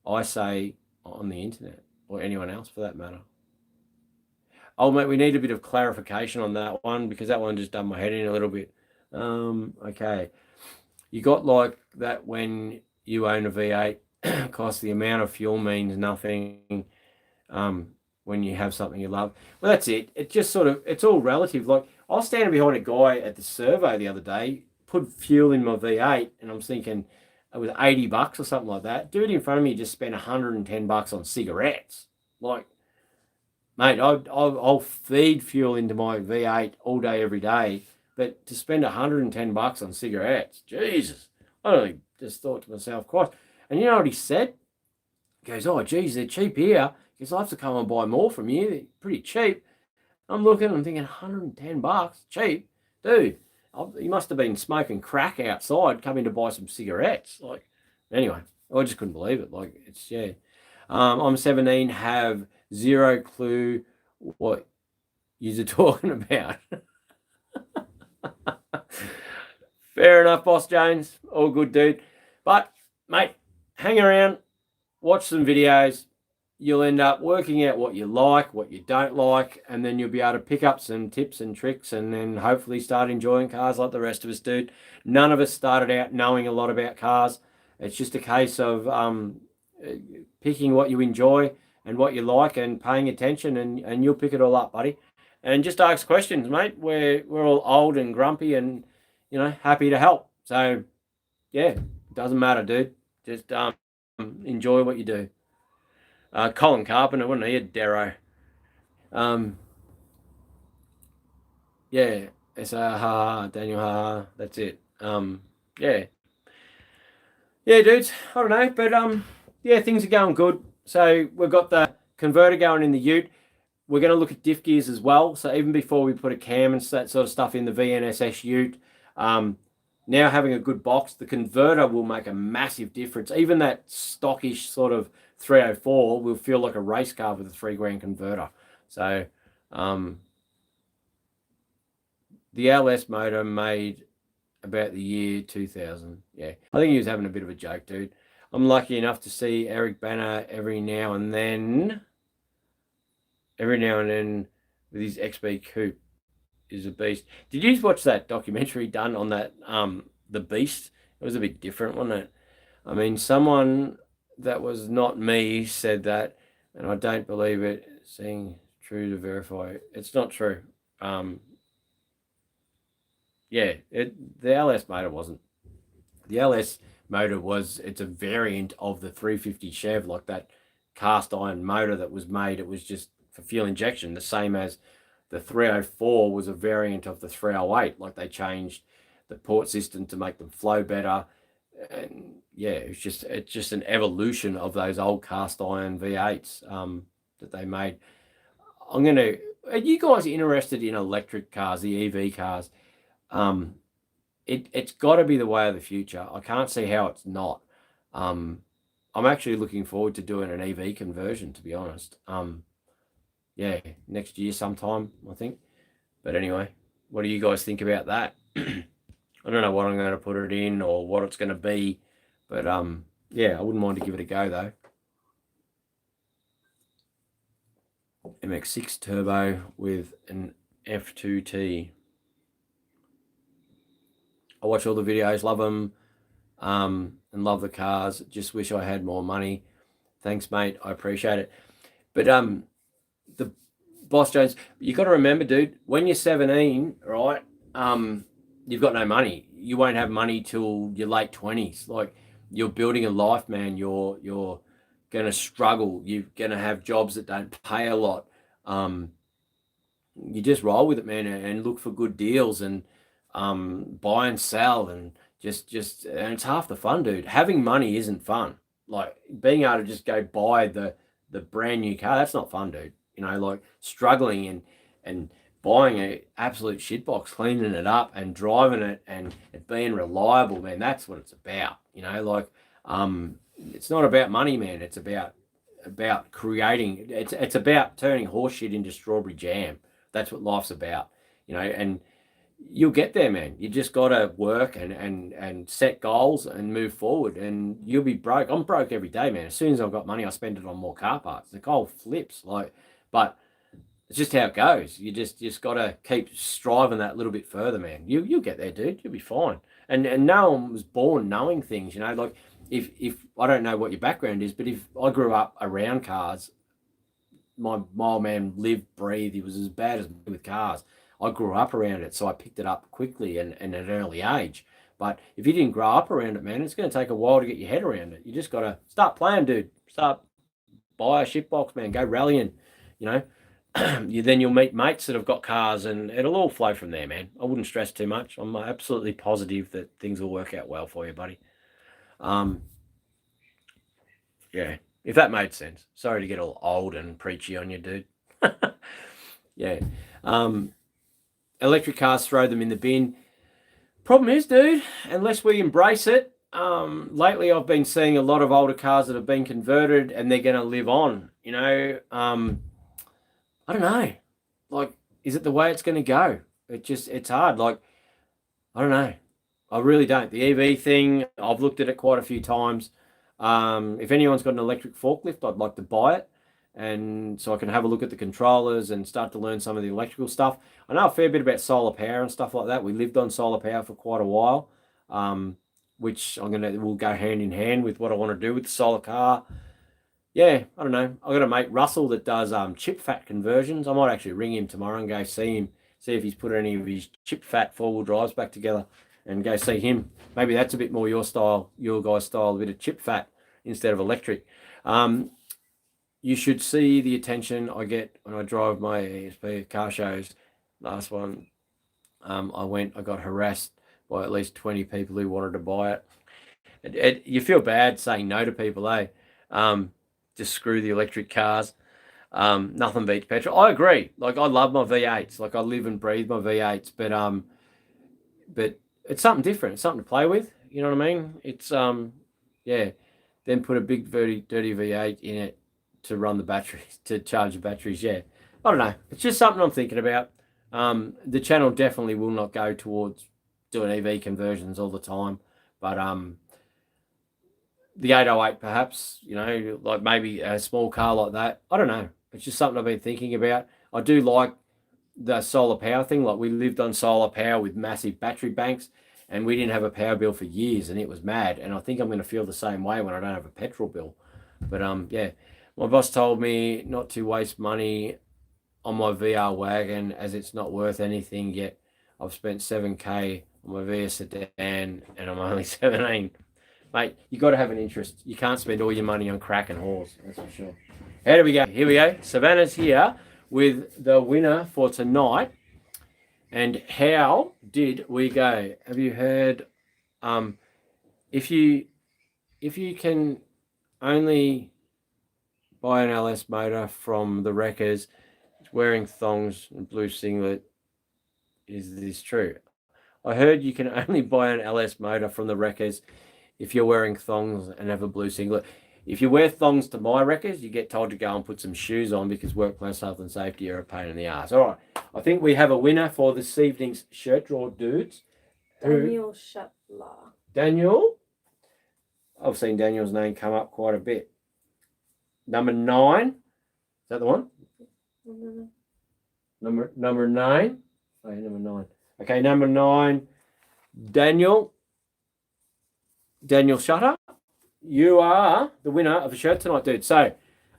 Speaker 1: I say on the internet, or anyone else for that matter. Oh, mate, we need a bit of clarification on that one, because that one just done my head in a little bit. Okay. You got like that when you own a V8, cost the amount of fuel means nothing. When you have something you love. Well, that's it. It just sort of, it's all relative. Like, I was standing behind a guy at the servo the other day, put fuel in my V8, and I'm thinking it was $80 or something like that. Dude in front of me just spent $110 on cigarettes. Like, mate, I'll feed fuel into my V8 all day, every day, but to spend $110 on cigarettes, Jesus, I only just thought to myself, Christ. And you know what he said? He goes, oh, geez, they're cheap here. Because I have to come and buy more from you. They're pretty cheap. I'm looking, I'm thinking, $110, cheap. Dude, you must have been smoking crack outside coming to buy some cigarettes. Like, anyway, I just couldn't believe it. Like, it's, yeah. I'm 17, have zero clue what you're talking about. Fair enough, Boss Jones. All good, dude. But, mate, hang around, watch some videos. You'll end up working out what you like, what you don't like, and then you'll be able to pick up some tips and tricks and then hopefully start enjoying cars like the rest of us do. None of us started out knowing a lot about cars. It's just a case of picking what you enjoy and what you like and paying attention, and you'll pick it all up, buddy. And just ask questions, mate. We're all old and grumpy and, you know, happy to help. So, yeah, doesn't matter, dude. Just enjoy what you do. Colin Carpenter, wasn't he? A Darrow. Yeah. S.A. Daniel, that's it. Yeah. Yeah, dudes. I don't know, but yeah, things are going good. So we've got the converter going in the ute. We're going to look at diff gears as well. So even before we put a cam and that sort of stuff in the VNSS ute, now having a good box, the converter will make a massive difference. Even that stockish sort of 304 will feel like a race car with a $3,000 converter. So the LS motor made about the year 2000. Yeah, I think he was having a bit of a joke, dude. I'm lucky enough to see Eric Banner every now and then with his XB coupe. Is a beast. Did you watch that documentary done on that the Beast? It was a bit different, wasn't it? I mean, someone that was not me said that, and I don't believe it. Seeing true to verify, it's not true. Yeah, the LS motor wasn't. The LS motor it's a variant of the 350 Chev, like that cast iron motor that was made. It was just for fuel injection, the same as the 304 was a variant of the 308. Like they changed the port system to make them flow better. And yeah, it's just an evolution of those old cast iron V8s that they made. Are you guys interested in electric cars, the EV cars? It's got to be the way of the future. I can't see how it's not. I'm actually looking forward to doing an EV conversion, to be honest. Yeah, next year sometime, I think. But anyway, what do you guys think about that? I don't know what I'm going to put it in or what it's going to be, but yeah, I wouldn't mind to give it a go though. MX6 turbo with an F2T. I watch all the videos, love them, and love the cars. Just wish I had more money. Thanks, mate. I appreciate it. But the Boss Jones, you got to remember, dude, when you're 17, right, you've got no money. You won't have money till your late 20s. Like, you're building a life, man. You're going to struggle. You're going to have jobs that don't pay a lot. You just roll with it, man, and look for good deals and buy and sell and just and it's half the fun, dude. Having money isn't fun. Like, being able to just go buy the brand new car, that's not fun, dude. You know, like struggling and buying an absolute shitbox, cleaning it up and driving it and it being reliable, man, that's what it's about. You know, like it's not about money, man. It's about creating, it's about turning horse shit into strawberry jam. That's what life's about, you know, and you'll get there, man. You just got to work and set goals and move forward and you'll be broke. I'm broke every day, man. As soon as I've got money, I spend it on more car parts. The goal flips, like, but it's just how it goes. You just got to keep striving that little bit further, man. You'll get there, dude. You'll be fine. And no one was born knowing things, you know, like if I don't know what your background is, but if I grew up around cars, my old man lived, breathed, he was as bad as me with cars. I grew up around it, so I picked it up quickly and at an early age. But if you didn't grow up around it, man, it's going to take a while to get your head around it. You just got to start playing, dude. Buy a shitbox, man. Go rallying, you know. Then you'll meet mates that have got cars and it'll all flow from there, man. I wouldn't stress too much. I'm absolutely positive that things will work out well for you, buddy. Yeah, if that made sense. Sorry to get all old and preachy on you, dude. Yeah. Electric cars, throw them in the bin. Problem is, dude, unless we embrace it, lately I've been seeing a lot of older cars that have been converted and they're going to live on, you know. I don't know. Like, is it the way it's going to go? It's hard. Like, I don't know. I really don't. The EV thing, I've looked at it quite a few times. If anyone's got an electric forklift, I'd like to buy it. And so I can have a look at the controllers and start to learn some of the electrical stuff. I know a fair bit about solar power and stuff like that. We lived on solar power for quite a while, which will go hand in hand with what I want to do with the solar car. Yeah, I don't know. I've got a mate, Russell, that does chip fat conversions. I might actually ring him tomorrow and go see him, see if he's put any of his chip fat four-wheel drives back together and go see him. Maybe that's a bit more your style, your guys' style, a bit of chip fat instead of electric. You should see the attention I get when I drive my ESP car shows. Last one, I got harassed by at least 20 people who wanted to buy it. You feel bad saying no to people, eh? Just screw the electric cars. Nothing beats petrol. I agree. Like, I love my V8s. Like, I live and breathe my V8s, but it's something different. It's something to play with. You know what I mean? It's yeah. Then put a big dirty V8 in it to run the batteries, to charge the batteries. Yeah, I don't know. It's just something I'm thinking about. The channel definitely will not go towards doing EV conversions all the time, but the 808 perhaps, you know, like maybe a small car like that. I don't know. It's just something I've been thinking about. I do like the solar power thing. Like, we lived on solar power with massive battery banks, and we didn't have a power bill for years, and it was mad. And I think I'm going to feel the same way when I don't have a petrol bill. But yeah, my boss told me not to waste money on my VR wagon as it's not worth anything yet. I've spent 7K on my VR sedan and I'm only 17. Mate, you got to have an interest. You can't spend all your money on crack and horse, that's for sure. How do we go? Here we go. Savannah's here with the winner for tonight. And how did we go? Have you heard? If you can only buy an LS motor from the wreckers, wearing thongs and blue singlet, is this true? I heard you can only buy an LS motor from the wreckers if you're wearing thongs and have a blue singlet. If you wear thongs to my wreckers, you get told to go and put some shoes on because workplace health and safety are a pain in the ass. All right, I think we have a winner for this evening's shirt draw, dudes.
Speaker 2: Daniel Shuttler.
Speaker 1: Daniel? I've seen Daniel's name come up quite a bit. Number 9. Is that the one? Number 9. Oh, yeah, number 9. Okay, number 9. Daniel Shutter. You are the winner of a shirt tonight, dude. So,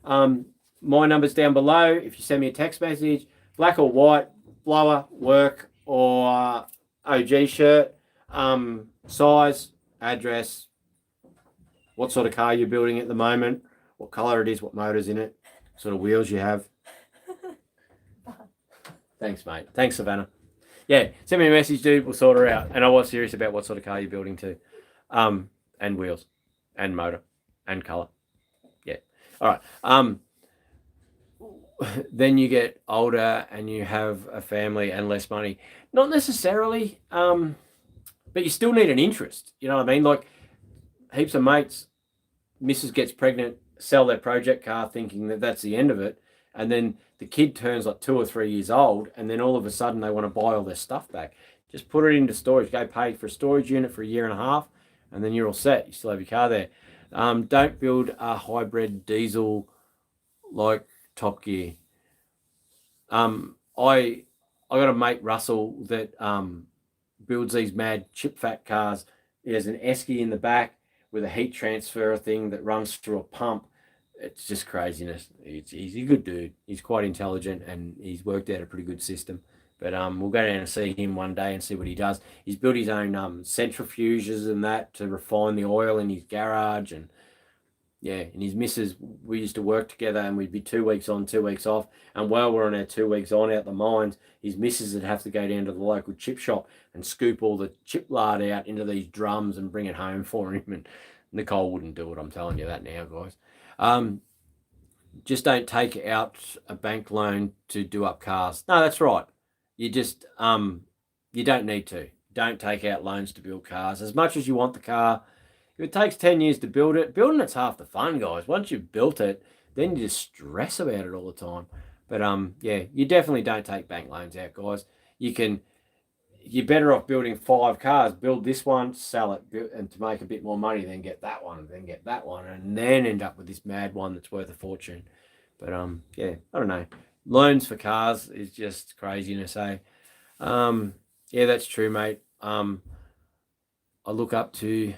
Speaker 1: my number's down below. If you send me a text message, black or white, blower, work, or OG shirt, size, address, what sort of car you're building at the moment, what color it is, what motor's in it, sort of wheels you have. Thanks, mate. Thanks, Savannah. Yeah, send me a message, dude. We'll sort her out. And I was serious about what sort of car you're building too. And wheels, and motor, and color. Yeah. All right. Then you get older and you have a family and less money. Not necessarily, but you still need an interest. You know what I mean? Like, heaps of mates, Mrs. gets pregnant, sell their project car thinking that that's the end of it. And then the kid turns like 2 or 3 years old, and then all of a sudden they want to buy all their stuff back. Just put it into storage. Go pay for a storage unit for 1.5 years, and then you're all set. You still have your car there. Don't build a hybrid diesel like Top Gear. I got a mate, Russell, that builds these mad chip fat cars. He has an esky in the back with a heat transfer thing that runs through a pump. It's just craziness. He's a good dude. He's quite intelligent and he's worked out a pretty good system. But we'll go down and see him one day and see what he does. He's built his own centrifuges and that to refine the oil in his garage. And yeah, and his missus, we used to work together and we'd be 2 weeks on, 2 weeks off. And while we're on our 2 weeks on out the mines, his missus would have to go down to the local chip shop and scoop all the chip lard out into these drums and bring it home for him. And Nicole wouldn't do it. I'm telling you that now, guys. Just don't take out a bank loan to do up cars. No, that's right. You just, you don't need to. Don't take out loans to build cars. As much as you want the car, if it takes 10 years to build it, building it's half the fun, guys. Once you've built it, then you just stress about it all the time. But yeah, you definitely don't take bank loans out, guys. You're better off building 5 cars. Build this one, sell it, and to make a bit more money, then get that one, then get that one, and then end up with this mad one that's worth a fortune. But yeah, I don't know. Loans for cars is just craziness, eh? Yeah, that's true, mate. I look up to you.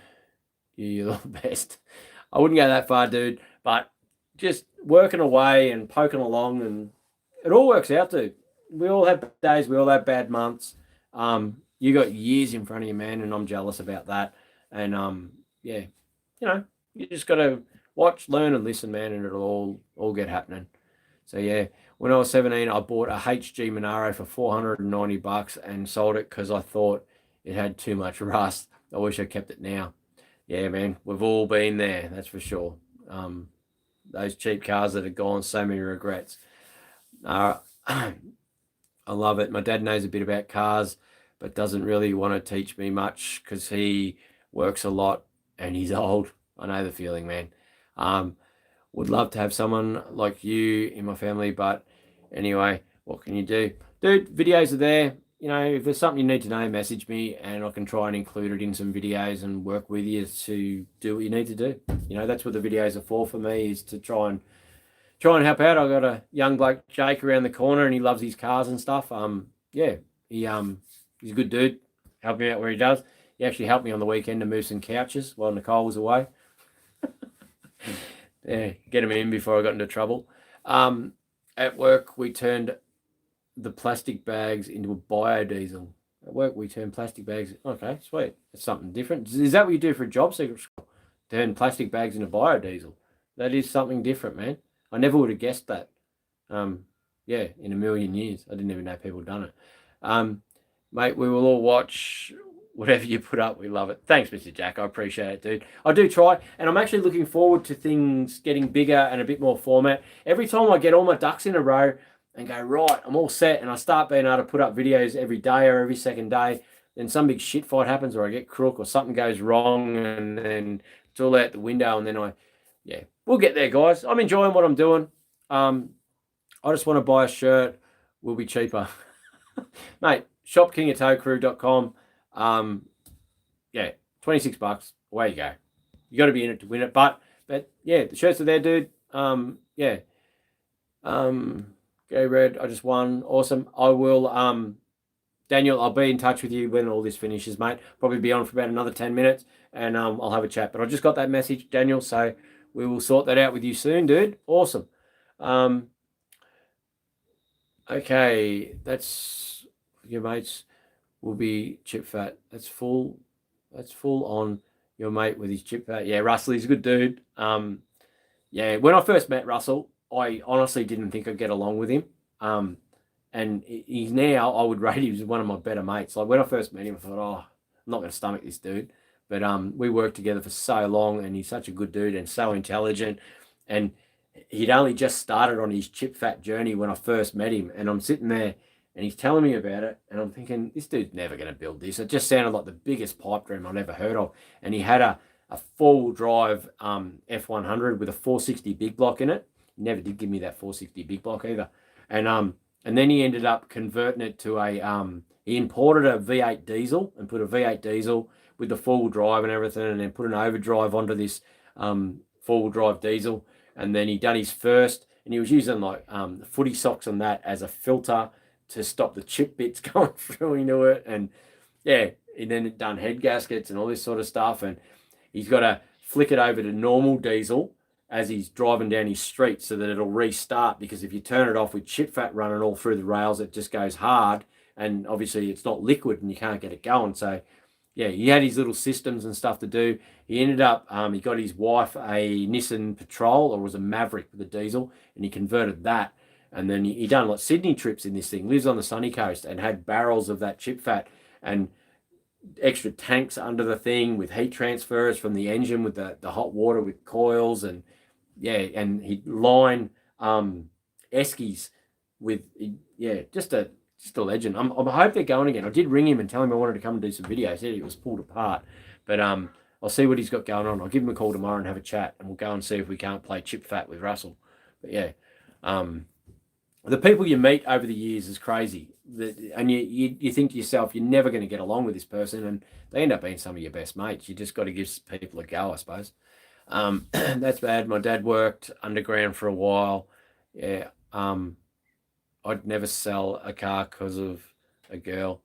Speaker 1: You're the best. I wouldn't go that far, dude, but just working away and poking along, and it all works out, dude. We all have days, we all have bad months. You got years in front of you, man, and I'm jealous about that. And yeah, you know, you just got to watch, learn, and listen, man, and it'll all get happening. So yeah, when I was 17, I bought a HG Monaro for $490 and sold it because I thought it had too much rust. I wish I kept it now. Yeah, man, we've all been there, that's for sure. those cheap cars that are gone. So many regrets. I love it. My dad knows a bit about cars, but doesn't really want to teach me much because he works a lot and he's old. I know the feeling, man. Would love to have someone like you in my family, but anyway, what can you do? Dude, videos are there. You know, if there's something you need to know, message me and I can try and include it in some videos and work with you to do what you need to do. You know, that's what the videos are for me, is to try and help out. I got a young bloke, Jake, around the corner, and he loves his cars and stuff. Yeah, he's a good dude. Help me out where he does. He actually helped me on the weekend to move some couches while Nicole was away. Yeah, get him in before I got into trouble. At work, we turned the plastic bags into a biodiesel. At work, we turned plastic bags. Okay, sweet. That's something different. Is that what you do for a job seeker? Turn plastic bags into biodiesel. That is something different, man. I never would have guessed that. Yeah, in a million years. I didn't even know people done it. Mate, we will all watch whatever you put up. We love it. Thanks, Mr. Jack. I appreciate it, dude. I do try, and I'm actually looking forward to things getting bigger and a bit more format. Every time I get all my ducks in a row and go, right, I'm all set, and I start being able to put up videos every day or every second day, then some big shit fight happens, or I get crook, or something goes wrong, and then it's all out the window, and then yeah, we'll get there, guys. I'm enjoying what I'm doing. I just want to buy a shirt. Will be cheaper. Mate, shop kingatowcrew.com. Yeah, $26. Away you go. You got to be in it to win it. But yeah, the shirts are there, dude. Yeah. Go Red, I just won. Awesome. I will, Daniel, I'll be in touch with you when all this finishes, mate. Probably be on for about another 10 minutes and I'll have a chat. But I just got that message, Daniel, so we will sort that out with you soon, dude. Awesome. Okay, that's your mates will be chip fat. That's full on your mate with his chip fat. Yeah, Russell, he's a good dude. Yeah, when I first met Russell, I honestly didn't think I'd get along with him. And he's now, I would rate him as one of my better mates. Like when I first met him, I thought, oh, I'm not going to stomach this dude. But we worked together for so long, and he's such a good dude and so intelligent. And he'd only just started on his chip fat journey when I first met him. And I'm sitting there and he's telling me about it. And I'm thinking, this dude's never going to build this. It just sounded like the biggest pipe dream I've ever heard of. And he had a four-wheel drive F100 with a 460 big block in it. He never did give me that 460 big block either. And then he ended up converting it to he imported a V8 diesel and put a V8 diesel with the four-wheel drive and everything, and then put an overdrive onto this four-wheel drive diesel. And then he done his first, and he was using like footy socks on that as a filter to stop the chip bits going through into it. And yeah, and then done head gaskets and all this sort of stuff. And he's got to flick it over to normal diesel as he's driving down his street so that it'll restart, because if you turn it off with chip fat running all through the rails, it just goes hard, and obviously it's not liquid and you can't get it going. So yeah, he had his little systems and stuff to do. He ended up, he got his wife a Nissan Patrol, or was a Maverick with a diesel, and he converted that. And then he done like Sydney trips in this thing, lives on the sunny coast, and had barrels of that chip fat and extra tanks under the thing with heat transfers from the engine with the hot water with coils. And yeah, and he'd line eskies with, yeah, just a legend. I hope they're going again. I did ring him and tell him I wanted to come and do some videos. He said it was pulled apart, but I'll see what he's got going on. I'll give him a call tomorrow and have a chat, and we'll go and see if we can't play chip fat with Russell. But yeah, the people you meet over the years is crazy. And you think to yourself, you're never going to get along with this person, and they end up being some of your best mates. You just got to give people a go, I suppose. That's bad. My dad worked underground for a while. Yeah. I'd never sell a car because of a girl.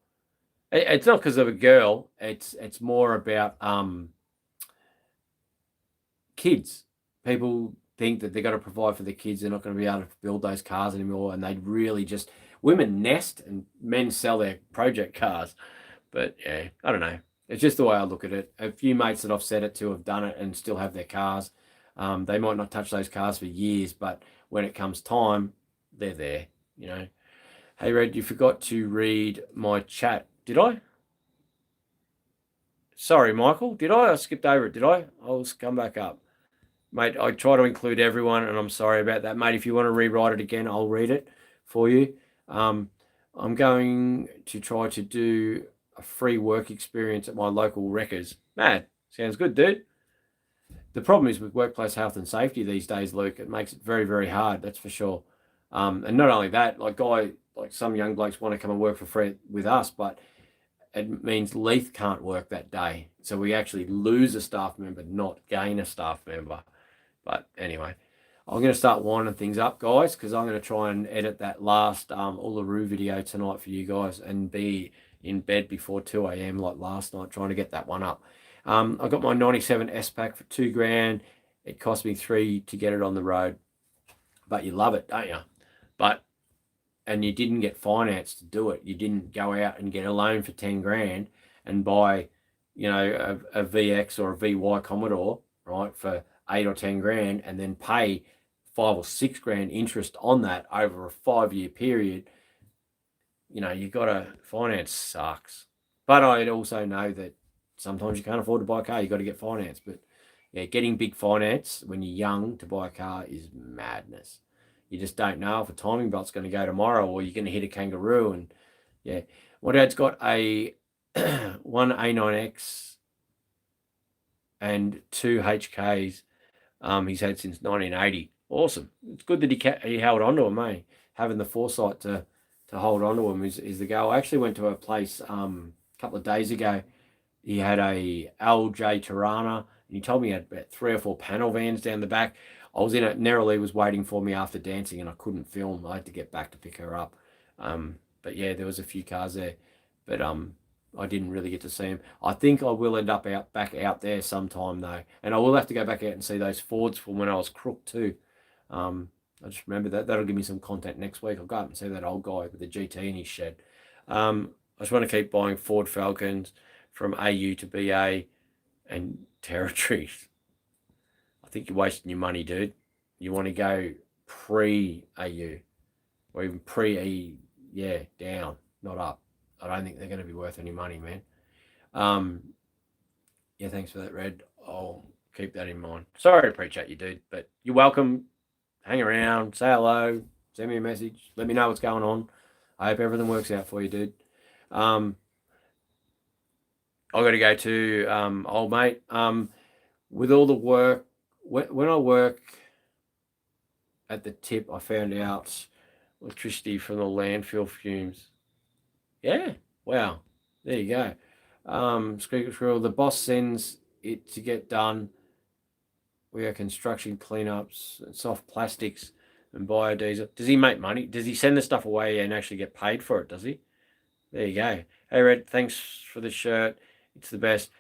Speaker 1: It's not because of a girl. It's more about kids. People think that they've got to provide for their kids. They're not going to be able to build those cars anymore. And they'd really just, women nest and men sell their project cars. But yeah, I don't know. It's just the way I look at it. A few mates that I've said it to have done it and still have their cars. They might not touch those cars for years, but when it comes time, they're there, you know. Hey, Red, you forgot to read my chat. Did I? Sorry, Michael. Did I? I skipped over it. Did I? I'll come back up. mate, I try to include everyone, and I'm sorry about that, mate. If you want to rewrite it again, I'll read it for you. I'm going to try to do a free work experience at my local wreckers. Mad. Sounds good, dude. The problem is with workplace health and safety these days, Luke, it makes it very, very hard. That's for sure. And not only that, like some young blokes want to come and work for free with us, but it means Leith can't work that day. So we actually lose a staff member, not gain a staff member. But anyway, I'm going to start winding things up, guys, because I'm going to try and edit that last Uluru video tonight for you guys and be in bed before 2 a.m. like last night, trying to get that one up. I got my 97 S-Pack for $2,000. It cost me $3 to get it on the road. But you love it, don't you? And you didn't get finance to do it. You didn't go out and get a loan for 10 grand and buy, you know, a VX or a VY Commodore, right, for 8 or 10 grand and then pay 5 or 6 grand interest on that over a 5-year period. You know, you got to, finance sucks. But I also know that sometimes you can't afford to buy a car. You got to get finance. But yeah, getting big finance when you're young to buy a car is madness. You just don't know if a timing belt's going to go tomorrow or you're going to hit a kangaroo. And yeah, my dad's got a one A9X and 2 HKs he's had since 1980. Awesome. It's good that he held on to them, eh? Having the foresight to hold on to them is the goal. I actually went to a place a couple of days ago. He had a LJ Tirana, and he told me he had about 3 or 4 panel vans down the back. I was in it. Nerily was waiting for me after dancing, and I couldn't film. I had to get back to pick her up. But yeah, there was a few cars there, but I didn't really get to see them. I think I will end up back out there sometime though, and I will have to go back out and see those Fords from when I was crook too. I just remember that. That'll give me some content next week. I'll go up and see that old guy with the GT in his shed. I just want to keep buying Ford Falcons from AU to BA and territories. I think you're wasting your money, dude. You want to go pre-AU or even pre-E, yeah, down, not up. I don't think they're going to be worth any money, man. Yeah, thanks for that, Red. I'll keep that in mind. Sorry to preach at you, dude, but you're welcome. Hang around, say hello, send me a message, let me know what's going on. I hope everything works out for you, dude. I got to go to old mate. With all the work, when I work at the tip, I found out electricity from the landfill fumes. Yeah, wow, there you go. Squirrel, the boss sends it to get done. We are construction cleanups and soft plastics and biodiesel. Does he make money? Does he send the stuff away and actually get paid for it? Does he? There you go. Hey, Red, thanks for the shirt. It's the best.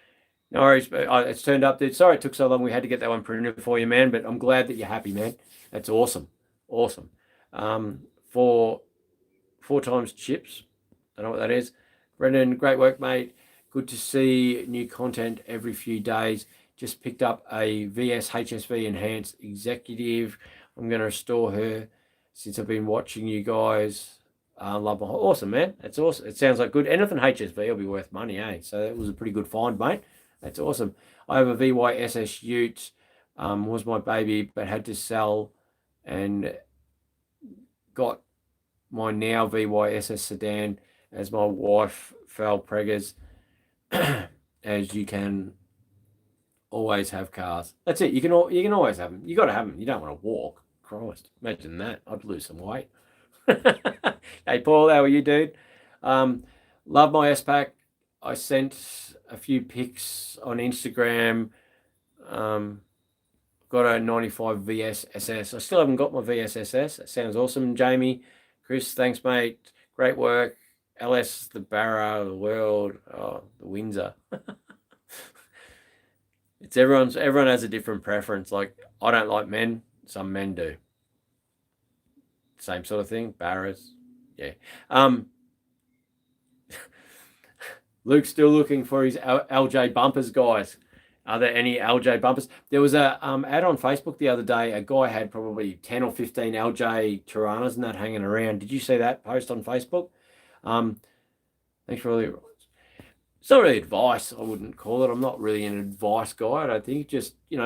Speaker 1: No worries. It's turned up, dude. Sorry it took so long. We had to get that one printed for you, man. But I'm glad that you're happy, man. That's awesome. Awesome. For 4 times chips. Don't know what that is. Brendan, great work, mate. Good to see new content every few days. Just picked up a VS HSV Enhanced Executive. I'm going to restore her since I've been watching you guys. Love my awesome, man. That's awesome. It sounds like good. Anything HSV will be worth money, eh? So that was a pretty good find, mate. That's awesome. I have a VYSS Ute. Was my baby, but had to sell and got my now VYSS sedan as my wife fell preggers. As you can always have cars. That's it. You can always have them. You got to have them. You don't want to walk. Christ, imagine that. I'd lose some weight. Hey Paul, how are you, dude? Love my S-Pack. I sent a few pics on Instagram. Got a 95 VS SS. I still haven't got my VS SS. That sounds awesome, Jamie. Chris, thanks, mate. Great work. LS, the Barra, the World, the Windsor. It's everyone has a different preference. Like, I don't like men. Some men do. Same sort of thing. Barras. Yeah. Luke's still looking for his LJ bumpers, guys. Are there any LJ bumpers? There was a ad on Facebook the other day. A guy had probably 10 or 15 LJ Tiranas and that hanging around. Did you see that post on Facebook? Thanks for all your... It's not really advice, I wouldn't call it. I'm not really an advice guy, I don't think. Just, you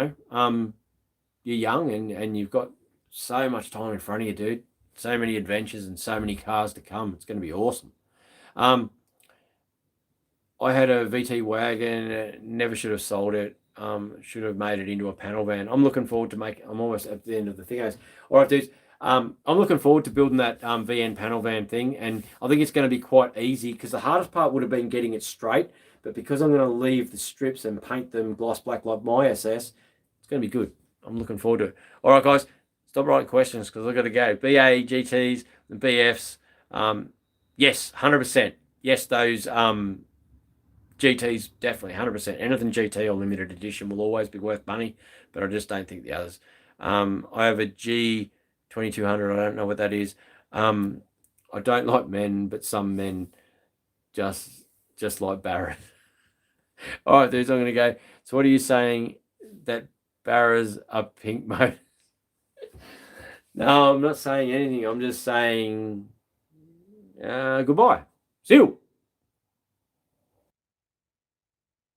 Speaker 1: you're young and you've got so much time in front of you, dude. So many adventures and so many cars to come. It's going to be awesome. I had a VT wagon, never should have sold it. Should have made it into a panel van. I'm looking forward to I'm almost at the end of the thing. All right, dudes. I'm looking forward to building that VN panel van thing, and I think it's going to be quite easy because the hardest part would have been getting it straight. But because I'm going to leave the strips and paint them gloss black like my SS, it's going to be good. I'm looking forward to it. All right, guys, stop writing questions because I've got to go. BA, GTs, and BFs. Yes, 100%. Yes, those GTs, definitely, 100%. Anything GT or limited edition will always be worth money, but I just don't think the others. I have a G2200. I don't know what that is. I don't like men, but some men just like Barrett. All right, dudes, I'm going to go. So what are you saying? That Barras are pink mode? No, I'm not saying anything. I'm just saying goodbye. See you.